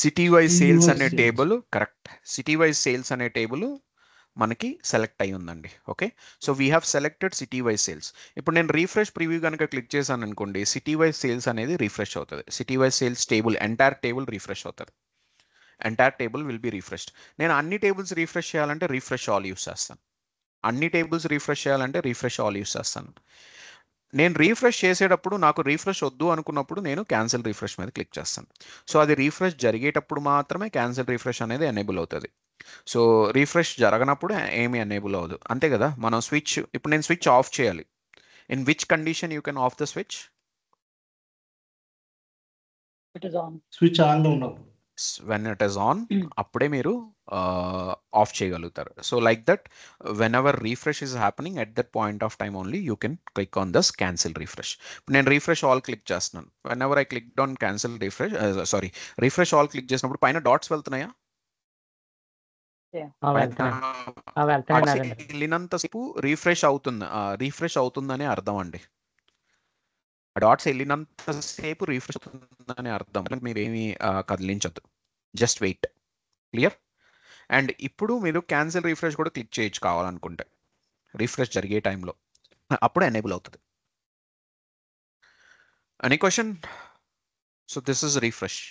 City-wise sales అనే sales. Table, correct. City-wise sales అనే table మనకి select అయి ఉందండి. Okay, so we have selected city wise sales. ఇప్పుడు నేను refresh preview కనుక click చేశాను అనుకోండి, సిటీ-వైజ్ సేల్స్ అనేది రీఫ్రెష్ అవుతుంది. City wise sales table, entire table refresh అవుతుంది. Entire table will be refreshed. నేను అన్ని టేబుల్స్ రీఫ్రెష్ చేయాలంటే రీఫ్రెష్ ఆల్ యూస్ చేస్తాను. అన్ని టేబుల్స్ రీఫ్రెష్ చేయాలంటే రీఫ్రెష్ ఆల్ యూస్ చేస్తాను. నేను రీఫ్రెష్ చేసేటప్పుడు నాకు రీఫ్రెష్ వద్దు అనుకున్నప్పుడు నేను క్యాన్సిల్ రీఫ్రెష్ మీద క్లిక్ చేస్తాను. సో అది రీఫ్రెష్ జరిగేటప్పుడు మాత్రమే క్యాన్సిల్ రీఫ్రెష్ అనేది ఎనేబుల్ అవుతుంది. సో రీఫ్రెష్ జరగనప్పుడు ఏమీ ఎనేబుల్ అవ్వదు, అంతే కదా. మనం స్విచ్, ఇప్పుడు నేను స్విచ్ ఆఫ్ చేయాలి. In which condition you can of the switch? It is on. Switch on లో ఉన్నప్పుడు. వెన్ ఇట్ ఈస్ ఆన్, అప్పుడే మీరు ఆఫ్ చేయగలుగుతారు. So like that when ever refresh is happening at that point of time only you can click on thus cancel refresh. నేను refresh all click చేస్తున్నాను. When ever I click on cancel refresh, refresh all click చేసినప్పుడు పైన dots వెళ్తున్నాయా? వెళ్ళినంతసేపు refresh అవుతుందని అర్థం అండి. Dots వెళ్ళినంతసేపు refresh అవుతుందని అర్థం. మీరేమి కదిలించద్దు, జస్ట్ వెయిట్. క్లియర్? అండ్ ఇప్పుడు మీరు క్యాన్సిల్ రీఫ్రెష్ కూడా క్లిక్ చేయొచ్చు కావాలనుకుంటే, రీఫ్రెష్ జరిగే టైంలో, అప్పుడు ఎనేబుల్ అవుతుంది. Any question? So this is refresh.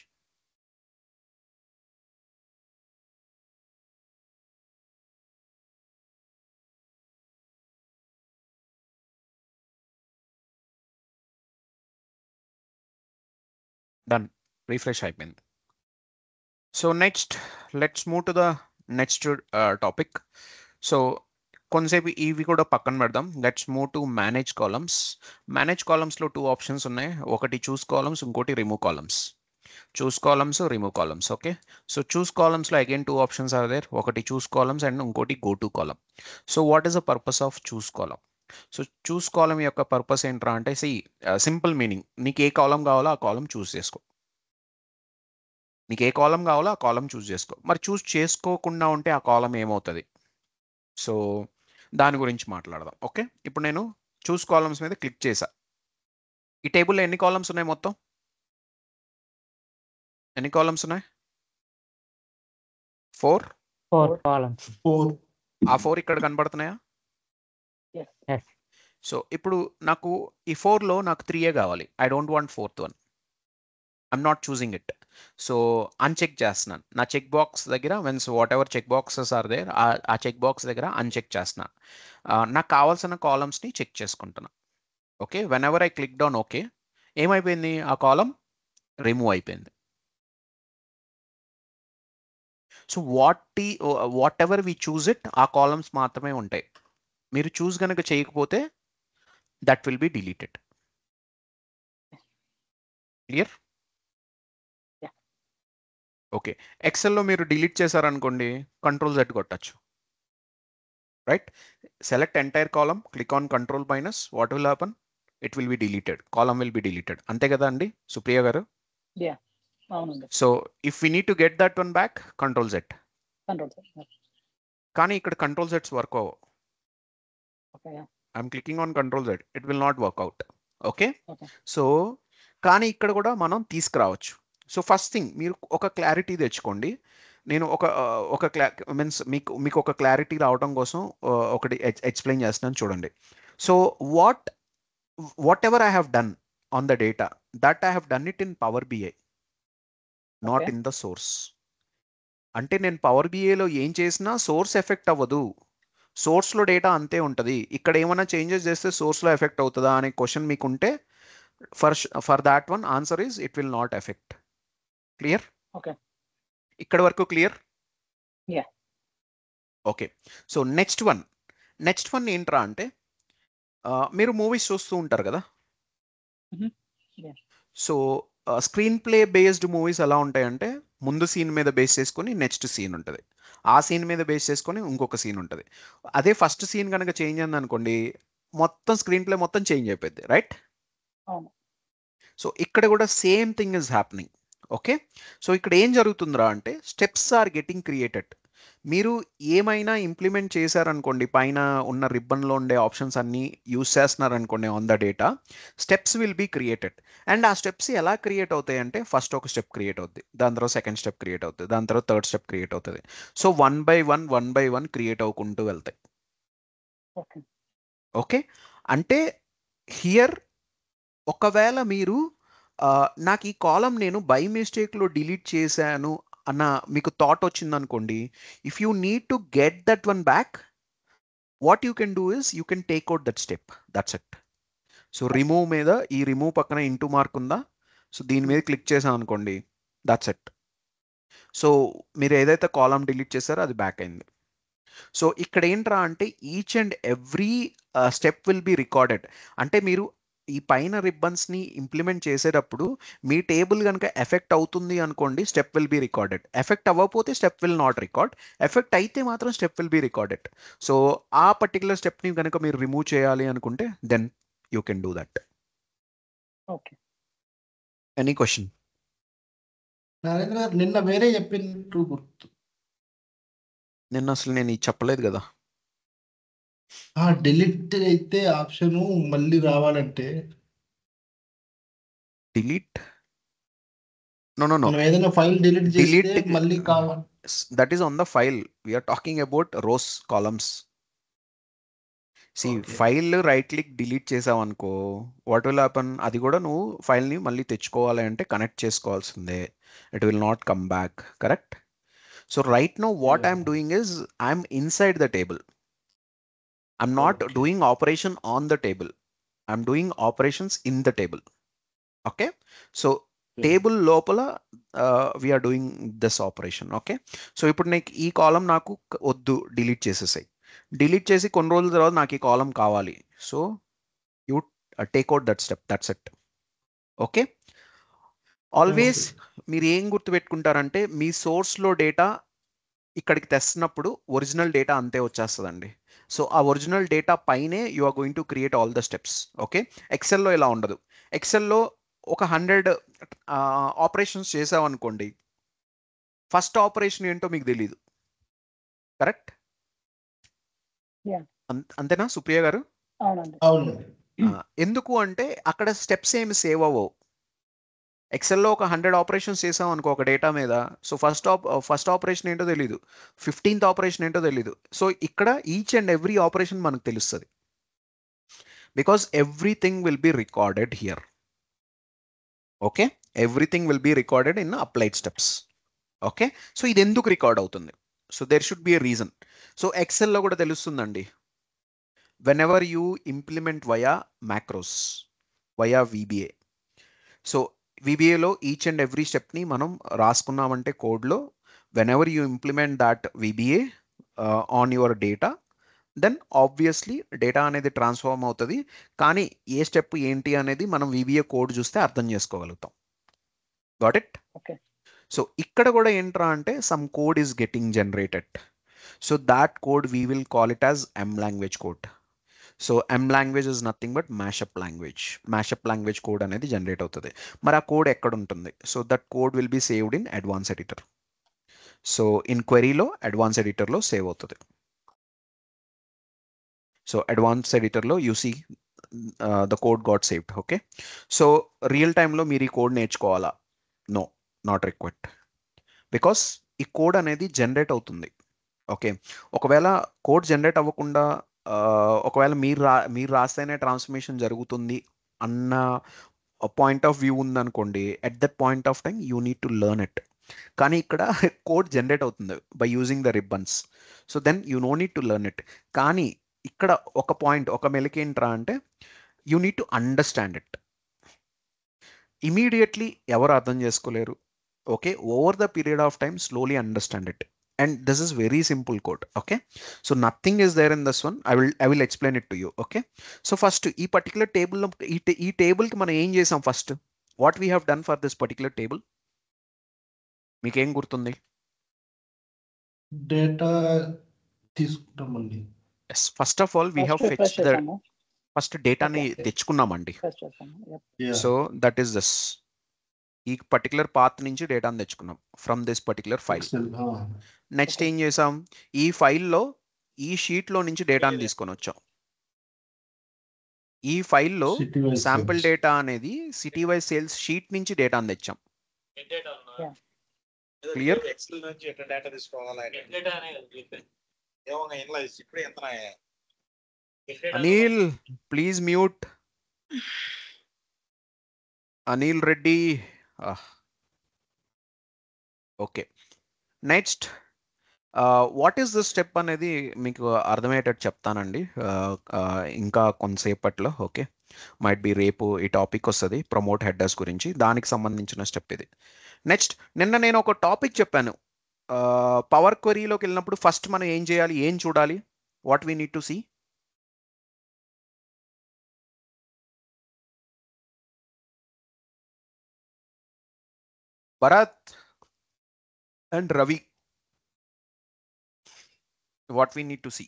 Done, refresh అయిపోయింది. So next let's move to the next topic. So కొంతసేపు ఇవి కూడా పక్కన పెడదాం. Let's move to manage columns. Manage కాలమ్స్లో 2 ఆప్షన్స్ ఉన్నాయి. ఒకటి చూస్ కాలమ్స్, ఇంకోటి remove columns. Choose columns, remove columns. Okay, so choose కాలమ్స్లో అగైన్ 2 ఆప్షన్స్ ఆర్ దేర్. ఒకటి చూస్ కాలమ్స్ అండ్ ఇంకోటి go to column. So what is the purpose of choose column? So choose కాలం యొక్క purpose ఏంట్రా అంటే simple meaning, నీకు ఏ కాలం కావాలో ఆ కాలం చూస్ చేసుకో. నీకు ఏ కాలం కావాలో ఆ కాలం చూస్ చేసుకో. మరి చూస్ చేసుకోకుండా ఉంటే ఆ కాలం ఏమవుతుంది? సో దాని గురించి మాట్లాడదాం. ఓకే, ఇప్పుడు నేను చూస్ కాలమ్స్ మీద క్లిక్ చేశా. ఈ టేబుల్లో ఎన్ని కాలమ్స్ ఉన్నాయి మొత్తం? ఎన్ని కాలమ్స్ ఉన్నాయి? 4. 4 కాలమ్స్. ఆ 4 ఇక్కడ కనబడుతున్నాయా? Yes. సో ఇప్పుడు నాకు ఈ 4లో నాకు 3 కావాలి. I don't want 4th one. I'm not choosing it. So uncheck చేస్తున్నాను. నా చెక్ బాక్స్ దగ్గర means whatever check boxes are there, ఆ చెక్ బాక్స్ దగ్గర అన్చెక్ చేస్తున్నాను. నాకు కావాల్సిన కాలమ్స్ని చెక్ చేసుకుంటున్నా. Okay, whenever I click down okay, ఏమైపోయింది? ఆ కాలం రిమూవ్ అయిపోయింది. So whatever we choose it, ఆ కాలమ్స్ మాత్రమే ఉంటాయి. మీరు చూస్ కనుక చేయకపోతే that will be deleted. Clear? Okay, ఎక్సెల్లో మీరు డిలీట్ చేశారనుకోండి, Ctrl Z కొట్టచ్చు. Right, select entire column, click on control minus, what will happen? It will be deleted, column will be deleted. అంతే కదా అండి సుప్రియ గారు? So if we need to get that one back, Ctrl Z. కానీ ఇక్కడ Ctrl Z's work అవ్వవు. I'm clicking on Ctrl Z, it will not work out. Okay, so కానీ ఇక్కడ కూడా మనం తీసుకురావచ్చు. సో ఫస్ట్ థింగ్ మీరు ఒక క్లారిటీ తెచ్చుకోండి. నేను ఒక మీన్స్ మీకు ఒక క్లారిటీ రావడం కోసం ఒకటి ఎక్స్ప్లెయిన్ చేస్తున్నాను చూడండి. So whatever I have done on the data, that I have done it in Power BI, not in the source. అంటే నేను పవర్ బిఐలో ఏం చేసినా సోర్స్ ఎఫెక్ట్ అవ్వదు. సోర్స్లో డేటా అంతే ఉంటుంది. ఇక్కడ ఏమైనా చేంజెస్ చేస్తే సోర్స్లో ఎఫెక్ట్ అవుతుందా అనే క్వశ్చన్ మీకు ఉంటే, for that one answer is it will not effect. Clear? Okay, ఇక్కడ వరకు clear? Okay, so next one ఏంట్రా అంటే, మీరు మూవీస్ చూస్తూ ఉంటారు కదా. So screen play based movies ఎలా ఉంటాయంటే, ముందు సీన్ మీద బేస్ చేసుకొని నెక్స్ట్ సీన్ ఉంటుంది, ఆ సీన్ మీద బేస్ చేసుకొని ఇంకొక సీన్ ఉంటుంది. అదే ఫస్ట్ సీన్ కనుక చేంజ్ అయింది అనుకోండి, మొత్తం స్క్రీన్ ప్లే మొత్తం చేంజ్ అయిపోద్ది. రైట్? సో ఇక్కడ కూడా same thing is happening. Okay, so ఇక్కడ ఏం జరుగుతుందిరా అంటే, స్టెప్స్ ఆర్ గెటింగ్ క్రియేటెడ్. మీరు ఏమైనా ఇంప్లిమెంట్ చేశారనుకోండి, పైన ఉన్న రిబ్బన్లో ఉండే ఆప్షన్స్ అన్నీ యూస్ చేస్తున్నారనుకోండి on the data, steps will be created. And ఆ స్టెప్స్ ఎలా క్రియేట్ అవుతాయి అంటే, ఫస్ట్ ఒక స్టెప్ క్రియేట్ అవుతుంది, దాని తర్వాత సెకండ్ స్టెప్ క్రియేట్ అవుతుంది, దాని తర్వాత థర్డ్ స్టెప్ క్రియేట్ అవుతుంది. So one by one create అవ్వకుంటూ వెళ్తాయి. ఓకే, అంటే హియర్ ఒకవేళ మీరు నాకు ఈ కాలం నేను బై మిస్టేక్లో డిలీట్ చేశాను అన్న మీకు థాట్ వచ్చింది అనుకోండి, if you need to get that one back, what you can do is you can take out that step, that's it. So remove మీద, ఈ రిమూవ్ పక్కన ఇంటూ మార్క్ ఉందా, సో దీని మీద క్లిక్ చేసాం అనుకోండి, దట్స్ ఇట్. సో మీరు ఏదైతే కాలం డిలీట్ చేశారో అది బ్యాక్ అయింది. సో ఇక్కడ ఏంట్రా అంటే, each and every step will be recorded. అంటే మీరు ఈ పైన రిబ్బన్స్ని ఇంప్లిమెంట్ చేసేటప్పుడు మీ టేబుల్ కనుక ఎఫెక్ట్ అవుతుంది అనుకోండి, step will be recorded. Effect అవ్వకపోతే step will not record. Effect అయితే మాత్రం step will be recorded. So ఆ పర్టికులర్ స్టెప్ని కనుక మీరు రిమూవ్ చేయాలి అనుకుంటే, then you can do that. Okay, any question? Narendra garu నిన్న వేరే చెప్పినట్టు గుర్తు. నిన్న అసలు నేను ఇది చెప్పలేదు కదా. డిలీట్ అయితే ఆప్షన్ మళ్ళీ రావాలంటే డిలీట్? No. మనం ఏదైనా ఫైల్ డిలీట్ చేస్తే Delete మళ్ళీ కావాలి. that is on the file. We are talking about rows, columns. See, Okay. File right click delete చేసావు అనుకో, వాట్ విల్ హ్యాపన్? అది కూడా నువ్వు ఫైల్ని మళ్ళీ తెచ్చుకోవాలి అంటే కనెక్ట్ చేసుకోవాల్సిందే. It will not come back. Correct? So right now what I'm doing is, I'm inside the table. I'm not Okay. Doing operation on the table, I'm doing operations in the table. Okay, so table లోపల we're doing this operation. Okay, so ఇప్పుడు నీకు ఈ కాలం నాకు వద్దు, delete చేసేసాయి. Delete చేసి కొన్ని రోజుల తర్వాత నాకు ఈ కాలం కావాలి. So you take out that step, that's it. Okay, always మీరు ఏం గుర్తుపెట్టుకుంటారంటే, మీ సోర్స్లో డేటా ఇక్కడికి తెస్తున్నప్పుడు ఒరిజినల్ డేటా అంతే వచ్చేస్తుందండి. సో ఆ ఒరిజినల్ డేటా పైనే you are going to create all the steps. Okay, ఎక్సెల్లో ఇలా ఉండదు. ఎక్సెల్లో ఒక 100 ఆపరేషన్స్ చేసామనుకోండి, ఫస్ట్ ఆపరేషన్ ఏంటో మీకు తెలియదు. కరెక్ట్? Yeah. అంతేనా సుప్రియ గారు? అవునండి. అవునండి. ఎందుకు అంటే అక్కడ స్టెప్స్ ఏమి సేవ్ అవ్వవు. ఎక్సెల్లో ఒక 100 ఆపరేషన్స్ చేసాం అనుకో ఒక డేటా మీద, సో ఫస్ట్ ఆపరేషన్ ఏంటో తెలియదు, 15th ఆపరేషన్ ఏంటో తెలియదు. సో ఇక్కడ ఈచ్ అండ్ ఎవ్రీ ఆపరేషన్ మనకు తెలుస్తుంది, because everything will be recorded here. Okay, everything will be recorded in applied steps. Okay, so ఇది ఎందుకు రికార్డ్ అవుతుంది? So there should be a reason. So ఎక్సెల్లో కూడా తెలుస్తుందండి, whenever you implement via macros, via VBA. So VBAలో each and every స్టెప్ని మనం రాసుకున్నామంటే కోడ్లో, whenever you implement that VBA on your data, then obviously data అనేది ట్రాన్స్ఫార్మ్ అవుతుంది. కానీ ఏ స్టెప్ ఏంటి అనేది మనం VBA కోడ్ చూస్తే అర్థం చేసుకోగలుగుతాం. Got it? ఓకే. సో ఇక్కడ కూడా ఏంట్రా అంటే some code is getting generated. So that code we will call it as M language code. So M language is nothing but mashup language. Mashup language code అనేది generate అవుతుంది. మరి ఆ code ఎక్కడ ఉంటుంది? So that code will be saved in advance editor. So in క్వెరీలో advance ఎడిటర్లో save అవుతుంది. So advance ఎడిటర్లో you see the code got saved. Okay, so real టైంలో మీరు ఈ కోడ్ నేర్చుకోవాలా? నో, నాట్ రిక్వైర్డ్, బికాస్ ఈ కోడ్ అనేది జనరేట్ అవుతుంది. ఓకే, ఒకవేళ కోడ్ జనరేట్ అవ్వకుండా ఒకవేళ మీరు రాస్తేనే ట్రాన్స్ఫర్మేషన్ జరుగుతుంది అన్న పాయింట్ ఆఫ్ వ్యూ ఉందనుకోండి, at that point of time you need to learn it. కానీ ఇక్కడ కోడ్ జనరేట్ అవుతుంది by using the ribbons. So then you no need to learn it. కానీ ఇక్కడ ఒక పాయింట్, ఒక మెలిక ఏంట్రా అంటే you need to understand it. Immediately ఎవరు అర్థం చేసుకోలేరు. Okay, over the period of time slowly understand it. And this is very simple code. Okay, so nothing is there in this one. I will explain it to you. Okay, so first ఈ particular table లో ఈ table కి మనం ఏం చేసాం? First what we have done for this particular table, మీకు ఏం గుర్తుంది? డేటా తీసుకుంటామండి. yes, first of all we have fetched the first డేటాని తెచ్చుకున్నామండి. So that is this. ఈ పర్టికులర్ పాత్ నుంచి డేటాను తెచ్చుకున్నాం from this particular file. Next ఏం చేసాం? ఈ ఫైల్లో ఈ షీట్లో నుంచి డేటాను తీసుకొని వచ్చాం. ఈ ఫైల్లో శాంపిల్ డేటా అనేది సిటీ వైజ్ సేల్స్ షీట్ నుంచి డేటాను తెచ్చాం. Clear? Anil please mute. Anil Reddy. Okay, next what is the step అనేది మీకు అర్థమయ్యేటట్టు చెప్తానండి ఇంకా కొంతసేపట్లో. ఓకే, మైట్ బి రేపు ఈ టాపిక్ వస్తుంది ప్రమోట్ హెడర్స్ గురించి, దానికి సంబంధించిన స్టెప్ ఇది. నెక్స్ట్, నిన్న నేను ఒక టాపిక్ చెప్పాను, పవర్ క్వరీలోకి వెళ్ళినప్పుడు ఫస్ట్ మనం ఏం చేయాలి, ఏం చూడాలి, what we need to see. Bharat and Ravi, what we need to see.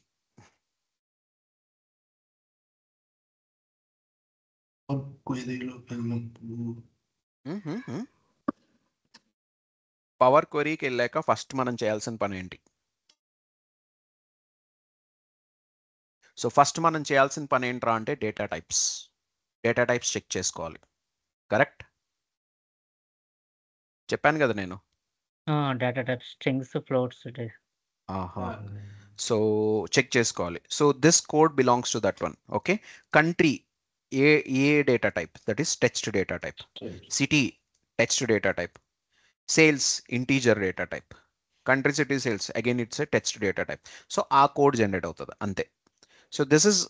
Power క్వరీకి వెళ్ళాక ఫస్ట్ మనం చేయాల్సిన పని ఏంటి? సో ఫస్ట్ మనం చేయాల్సిన పని ఏంట్రా అంటే డేటా టైప్స్ చెక్ చేసుకోవాలి. కరెక్ట్? చెప్పాను కదా నేను. Data types, strings, floats. So check చేసుకోవాలి. So this code belongs to that one. Okay, country a data type, that is text data type. City text data type. Sales integer data type. Country, city, sales again it's a text data type. So ఆ code generate అవుతుంది అంతే. So this is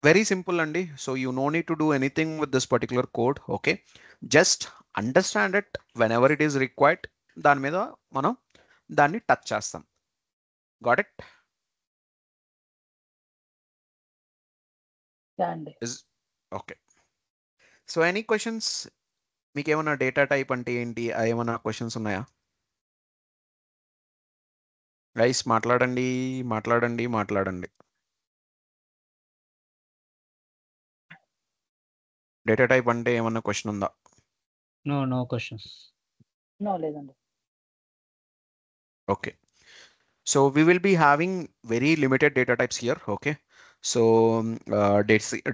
very simple అండి. So you no need to do anything with this particular code. Okay, just understand it when ever it is required. దాని మీద మనం దాన్ని touch చేస్తాం. Got it? Okay, so any questions? మీకు ఏమైనా data type అంటే ఏంటి ఏమైనా క్వశ్చన్స్ ఉన్నాయా? గైస్ మాట్లాడండి మాట్లాడండి మాట్లాడండి. డేటా టైప్ అంటే ఏమన్నా క్వశ్చన్ ఉందా? No questions. నో లేదండి. Okay. So we will be having very limited data types here. Okay. So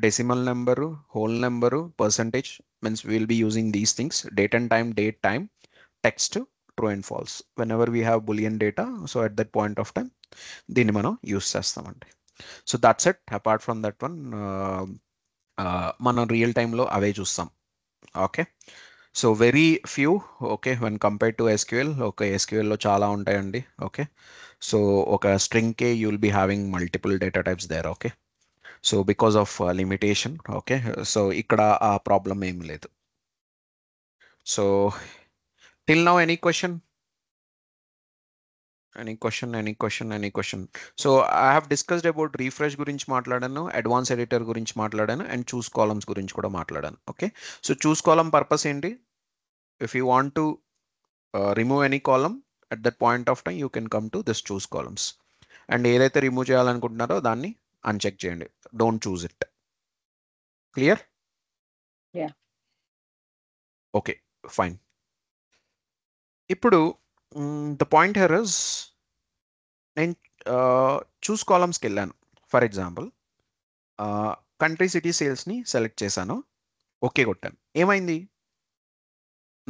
decimal number, whole number, percentage means we will be using these things: date and time, date, time, text, true and false. Whenever we have Boolean data, so at that point of time, దీన్ని మనం use చేస్తామండి. So that's it. Apart from that one మనం real టైంలో అవే చూస్తాం. Okay. So very few. Okay, when compare to SQL. Okay, ఎస్క్యూఎల్లో చాలా ఉంటాయండి. ఓకే, సో ఒక స్ట్రింగ్కే you will be having multiple data types there. Okay, so because of limitation. Okay, so ఇక్కడ ఆ ప్రాబ్లం ఏం లేదు. So till now any question? Any question? So I have discussed about refresh గురించి మాట్లాడాను, advance editor గురించి మాట్లాడాను, and choose columns గురించి కూడా మాట్లాడాను. Okay, so choose column purpose ఏంటి? If you want to remove any column at that point of time, you can come to this choose columns, and ఏదైతే remove చేయాలనుకుంటున్నారో దాన్ని uncheck చేయండి. Don't choose it. Clear? Yeah. Okay, fine. ఇప్పుడు the point here is, నేను choose కాలమ్స్కి వెళ్ళాను. For example country city సేల్స్ని select చేశాను, ఓకే కొట్టాను. ఏమైంది?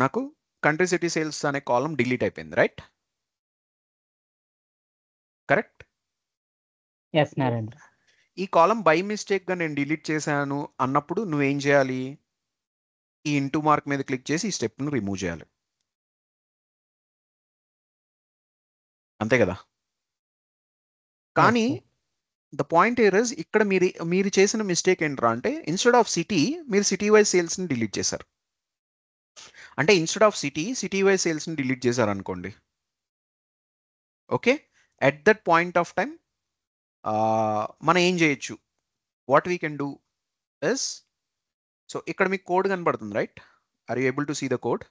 నాకు కంట్రీ సిటీ సేల్స్ అనే కాలం డిలీట్ అయిపోయింది, రైట్? కరెక్ట్? ఎస్ నరేంద్ర. ఈ కాలం బై మిస్టేక్గా నేను డిలీట్ చేశాను అన్నప్పుడు నువ్వేం చేయాలి? ఈ ఇంటూ మార్క్ మీద క్లిక్ చేసి ఈ స్టెప్ను రిమూవ్ చేయాలి, అంతే కదా? కానీ ద పాయింట్ హియర్ ఇస్, ఇక్కడ మీరు చేసిన మిస్టేక్ ఏంట్రా అంటే, ఇన్స్టెడ్ ఆఫ్ సిటీ మీరు సిటీ వైజ్ సేల్స్ని డిలీట్ చేశారు. అంటే ఇన్స్టెడ్ ఆఫ్ సిటీ వైజ్ సేల్స్ని డిలీట్ చేశారు అనుకోండి. Okay, at that point of time మనం ఏం చేయొచ్చు? What we can do is, so ఇక్కడ మీకు కోడ్ కనబడుతుంది, right? Are you able to see the code?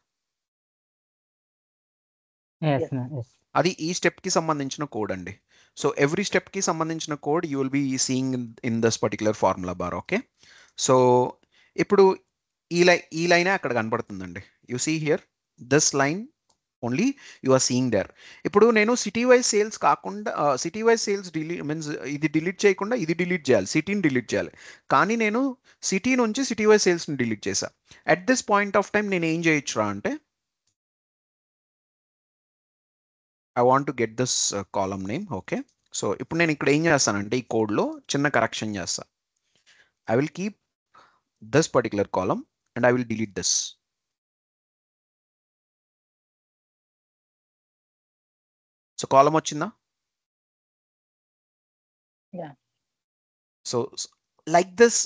అది ఈ స్టెప్కి సంబంధించిన కోడ్ అండి. సో ఎవ్రీ స్టెప్కి సంబంధించిన code you will be seeing in this particular formula bar. Okay, so ఇప్పుడు ఈ లైనే అక్కడ కనబడుతుందండి. You see here this line only you are seeing there. ఇప్పుడు నేను సిటీ వైజ్ సేల్స్ కాకుండా, సిటీ వైజ్ సేల్స్ మీన్స్ ఇది డిలీట్ చేయకుండా ఇది డిలీట్ చేయాలి, సిటీని డిలీట్ చేయాలి. కానీ నేను సిటీ నుంచి సిటీ వైజ్ సేల్స్ని డిలీట్ చేశా. At this point of time నేను ఏం చేయొచ్చురా అంటే, I want to get this column name. Okay, so ఇప్పుడు నేను ఇక్కడ ఏం చేస్తానంటే, ఈ కోడ్లో చిన్న కరెక్షన్ చేస్తా. I will keep this particular column and I will delete this. So column వచ్చిందా? సో లైక్ దిస్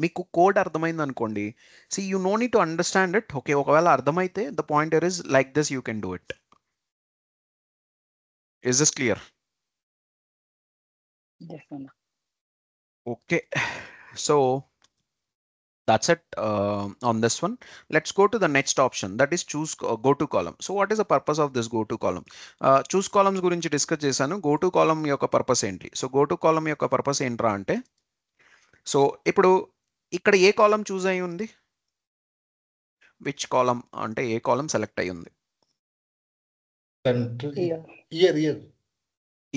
మీకు కోడ్ అర్థమైంది అనుకోండి. See you no need to understand it. Okay, ఒకవేళ అర్థమైతే the pointer is like this you can do it. Is this clear? Okay, so that's it on this one. Let's go to the next option, that is choose go to column. So what is the purpose of this go to column? Choose columns గురించి discuss చేశాను. go to column యొక్క purpose ఏంటి? So go to column యొక్క purpose ఏంట్రా అంటే, so ఇప్పుడు ఇక్కడ ఏ కాలం చూస్ అయి ఉంది? విచ్ కాలం అంటే ఏ కాలం సెలెక్ట్ అయి ఉంది?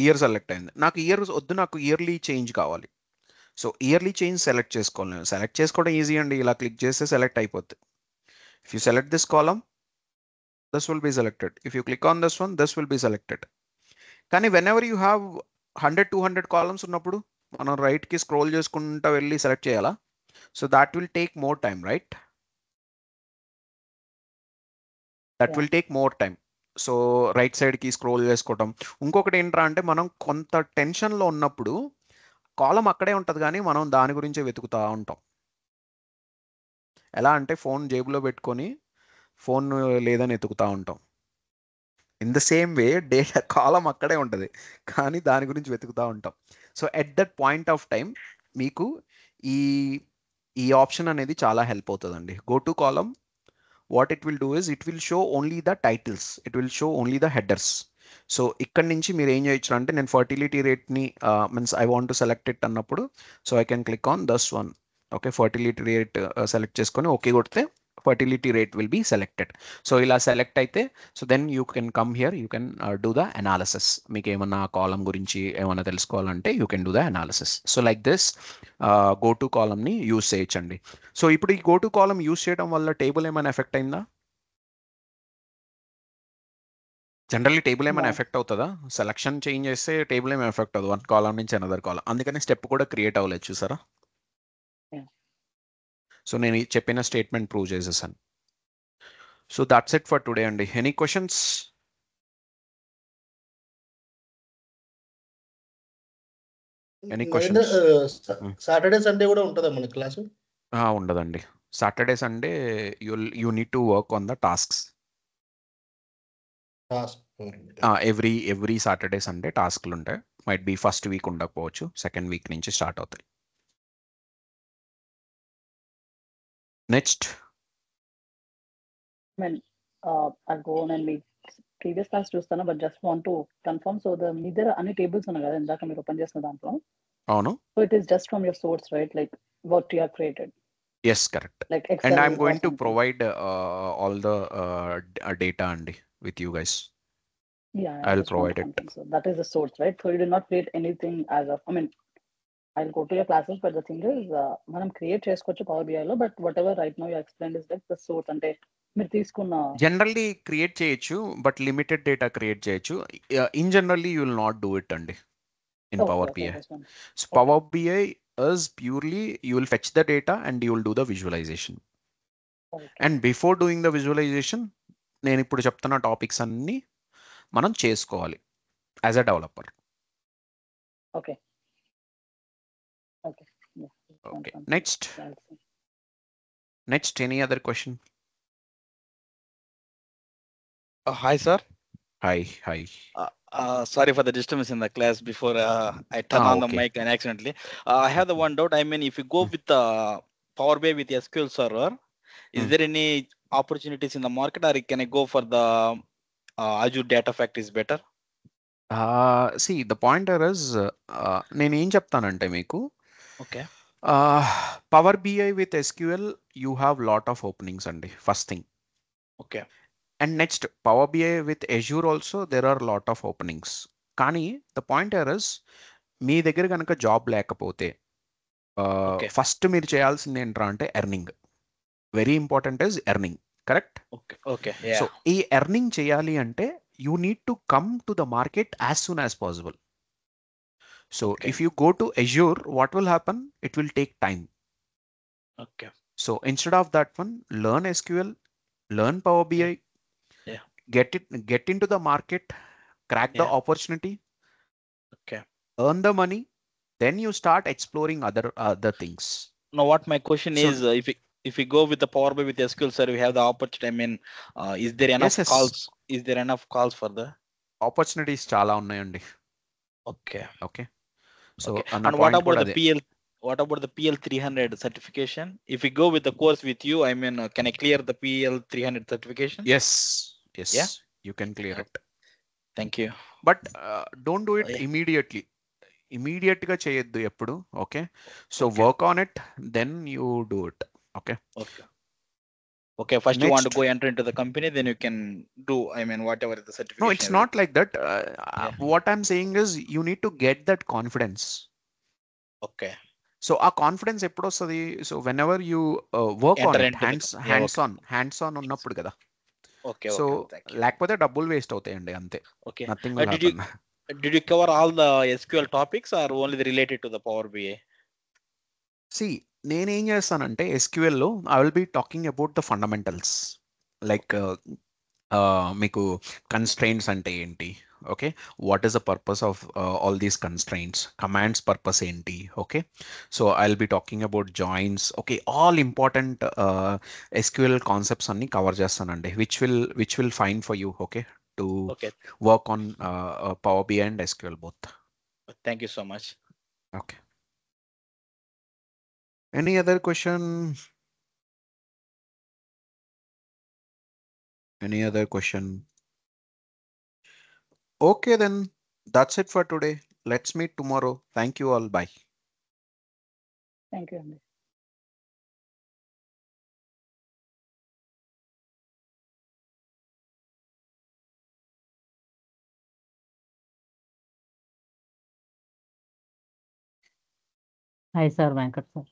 ఇయర్ సెలెక్ట్ అయింది. నాకు ఇయర్ వద్దు, నాకు ఇయర్లీ చేంజ్ కావాలి. సో ఇయర్లీ చేంజ్ సెలెక్ట్ చేసుకోవాలి. నేను సెలెక్ట్ చేసుకోవడం ఈజీ అండి, ఇలా క్లిక్ చేస్తే సెలెక్ట్ అయిపోతుంది. If you select this column, this will be selected. If you click on this one, this will be selected. కానీ whenever you have 100-200 columns ఉన్నప్పుడు మనం రైట్కి స్క్రోల్ చేసుకుంటూ వెళ్ళి సెలెక్ట్ చేయాలా? So that will take more time, right? That will take more time. So right సైడ్కి scroll చేసుకోవటం. ఇంకొకటి ఏంట్రా అంటే, మనం కొంత టెన్షన్లో ఉన్నప్పుడు కాలం అక్కడే ఉంటుంది కానీ మనం దాని గురించే వెతుకుతూ ఉంటాం. ఎలా అంటే, ఫోన్ జేబులో పెట్టుకొని ఫోన్ లేదని వెతుకుతూ ఉంటాం. In the same way data column అక్కడే ఉంటుంది కానీ దాని గురించి వెతుకుతూ ఉంటాం. So at that point of time మీకు ఈ ఆప్షన్ అనేది చాలా హెల్ప్ అవుతుందండి. Go to column, what it will do is it will show only the titles, it will show only the headers. So ఇక్కడ నుంచి మీరు ఏం చేయొచ్చు అంటే నేను ఫర్టిలిటీ రేట్ని means I want to select it అన్నప్పుడు so I can click on this one. Okay, fertility rate select చేసుకొని ఓకే కొడితే fertility rate will be selected. So ఇలా సెలెక్ట్ అయితే so then you can come here, you can do the analysis. మీకు ఏమన్నా column గురించి ఏమన్నా తెలుసుకోవాలంటే you can do the analysis. So like this go to కాలంని use చేయొచ్చండి. So ఇప్పుడు ఈ గో టు కాలం యూస్ చేయడం వల్ల టేబుల్ ఏమైనా ఎఫెక్ట్ అయిందా? జనరల్లీ టేబుల్ ఏమైనా No. ఎఫెక్ట్ అవుతుందా? సెలక్షన్ చేంజ్ చేస్తే టేబుల్ ఏమైనా ఎఫెక్ట్ అవ్వదు, వన్ కాలం నుంచి అనదర్ కాలం. అందుకని స్టెప్ కూడా క్రియేట్ అవ్వలేదు చూసారా. Yeah. సో నేను ఈ చెప్పిన స్టేట్మెంట్ ప్రూవ్ చేసేసాను. So that's it for today అండి. Any questions? Any questions? Saturday Sunday కూడా ఉంటుందా మన క్లాసు? ఉండదండి. Saturday Sunday you need to work on the tasks. Every Saturday Sunday టాస్క్లు ఉంటాయి. మైట్ బి ఫస్ట్ వీక్ ఉండకపోవచ్చు, సెకండ్ వీక్ నుంచి స్టార్ట్ అవుతాయి. Next I'll go on and మీ ప్రీవియస్ క్లాస్ చూస్తాను, but just want to confirm. So మీ దగ్గర అన్ని టేబుల్స్ ఉన్నాయి కదా ఇందాక మీరు ఓపెన్ చేసిన దాంట్లో. అవును. So it is just from your source, right? Like what you have created. Yes, correct. Like And Excel I'm or going to something. provide all the data Andy with you guys. Yeah, I I'll just want to provide it. confirm. So that is the source, right? So you did not create anything as of, I mean, I'll go to your classes, but the thing is, మనం create చేసుకోవచ్చు power BI లో, but what ever right now you explained is like the source. అంటే మీరు తీసుకున్న generally create చేయొచ్చు, but limited data create చేయొచ్చు. In generally you will not do it అండి in Power BI. So Power BI is purely you will fetch the data and you will do the visualization. And before doing the visualization, నేను ఇప్పుడు చెప్తున్న topics అన్ని మనం చేసుకోవాలి as a developer. Okay okay okay, next any other question? Hi sir. Hi. Sorry for the disturbance in the class before I turn on the mic and accidentally. I have the one doubt. I mean, if you go with the Power BI with SQL Server, is there any opportunities in the market, or can I go for the Azure Data Factory is better? See, the pointer is నేను ఏం చెప్తానంటే మీకు, okay, Power BI with SQL you have lot of openings అండి, first thing. Okay. And next, Power BI with Azure also there are lot of openings. కానీ the pointer is మీ దగ్గర కనుక job లేకపోతే first మీరు చేయాల్సింది ఏంట్రా అంటే earning. Very important is earning, correct? Okay. So ఈ ఎర్నింగ్ చేయాలి అంటే you need to come to the market as soon as possible. So if you go to Azure, what will happen? It will take time. Okay. So instead of that one, learn SQL, learn Power BI, get into the market, crack the opportunity, okay, earn the money, then you start exploring other things. Now what my question is, if we go with the Power BI with SQL Server, we have the opportunity. I mean, is there enough calls? Is there enough calls for the opportunities? Chala unnayandi. Okay. So and what about the PL? What about the PL 300 certification? If we go with the course with you, I mean, can I clear the PL 300 certification? Yes. Yeah, you can clear it. Thank you. But don't do it immediately. Immediate ga cheyaddu eppudu. Okay. So work on it, then you do it. Okay. First you want to go enter into the company, then you can do, I mean, whatever the certification. No, it's not like that. What I'm saying is you need to get that confidence. Okay. So our confidence eppudu ostadi? So whenever you work on it, hands on unnappudu kada. Okay. So లేకపోతే డబ్బులు waste అవుతాయండి, అంతే. Okay. Nothing will happen. Did you cover all the SQL topics or only related to the Power BI? See, నేనేం చేస్తానంటే SQL లో I will be talking about the fundamentals, like మీకు constraints అంటే ఏంటి, okay, what is the purpose of all these constraints, commands purpose ఏంటి, okay. So I will be talking about joins, okay, all important SQL concepts అన్ని cover చేస్తానండి, which will fine for you, okay, to work on Power BI and SQL both. Thank you so much. Okay. Any other question? Any other question? Okay, then that's it for today. Let's meet tomorrow. Thank you all. Bye. Thank you అండి. Hi sir, Venkat sir.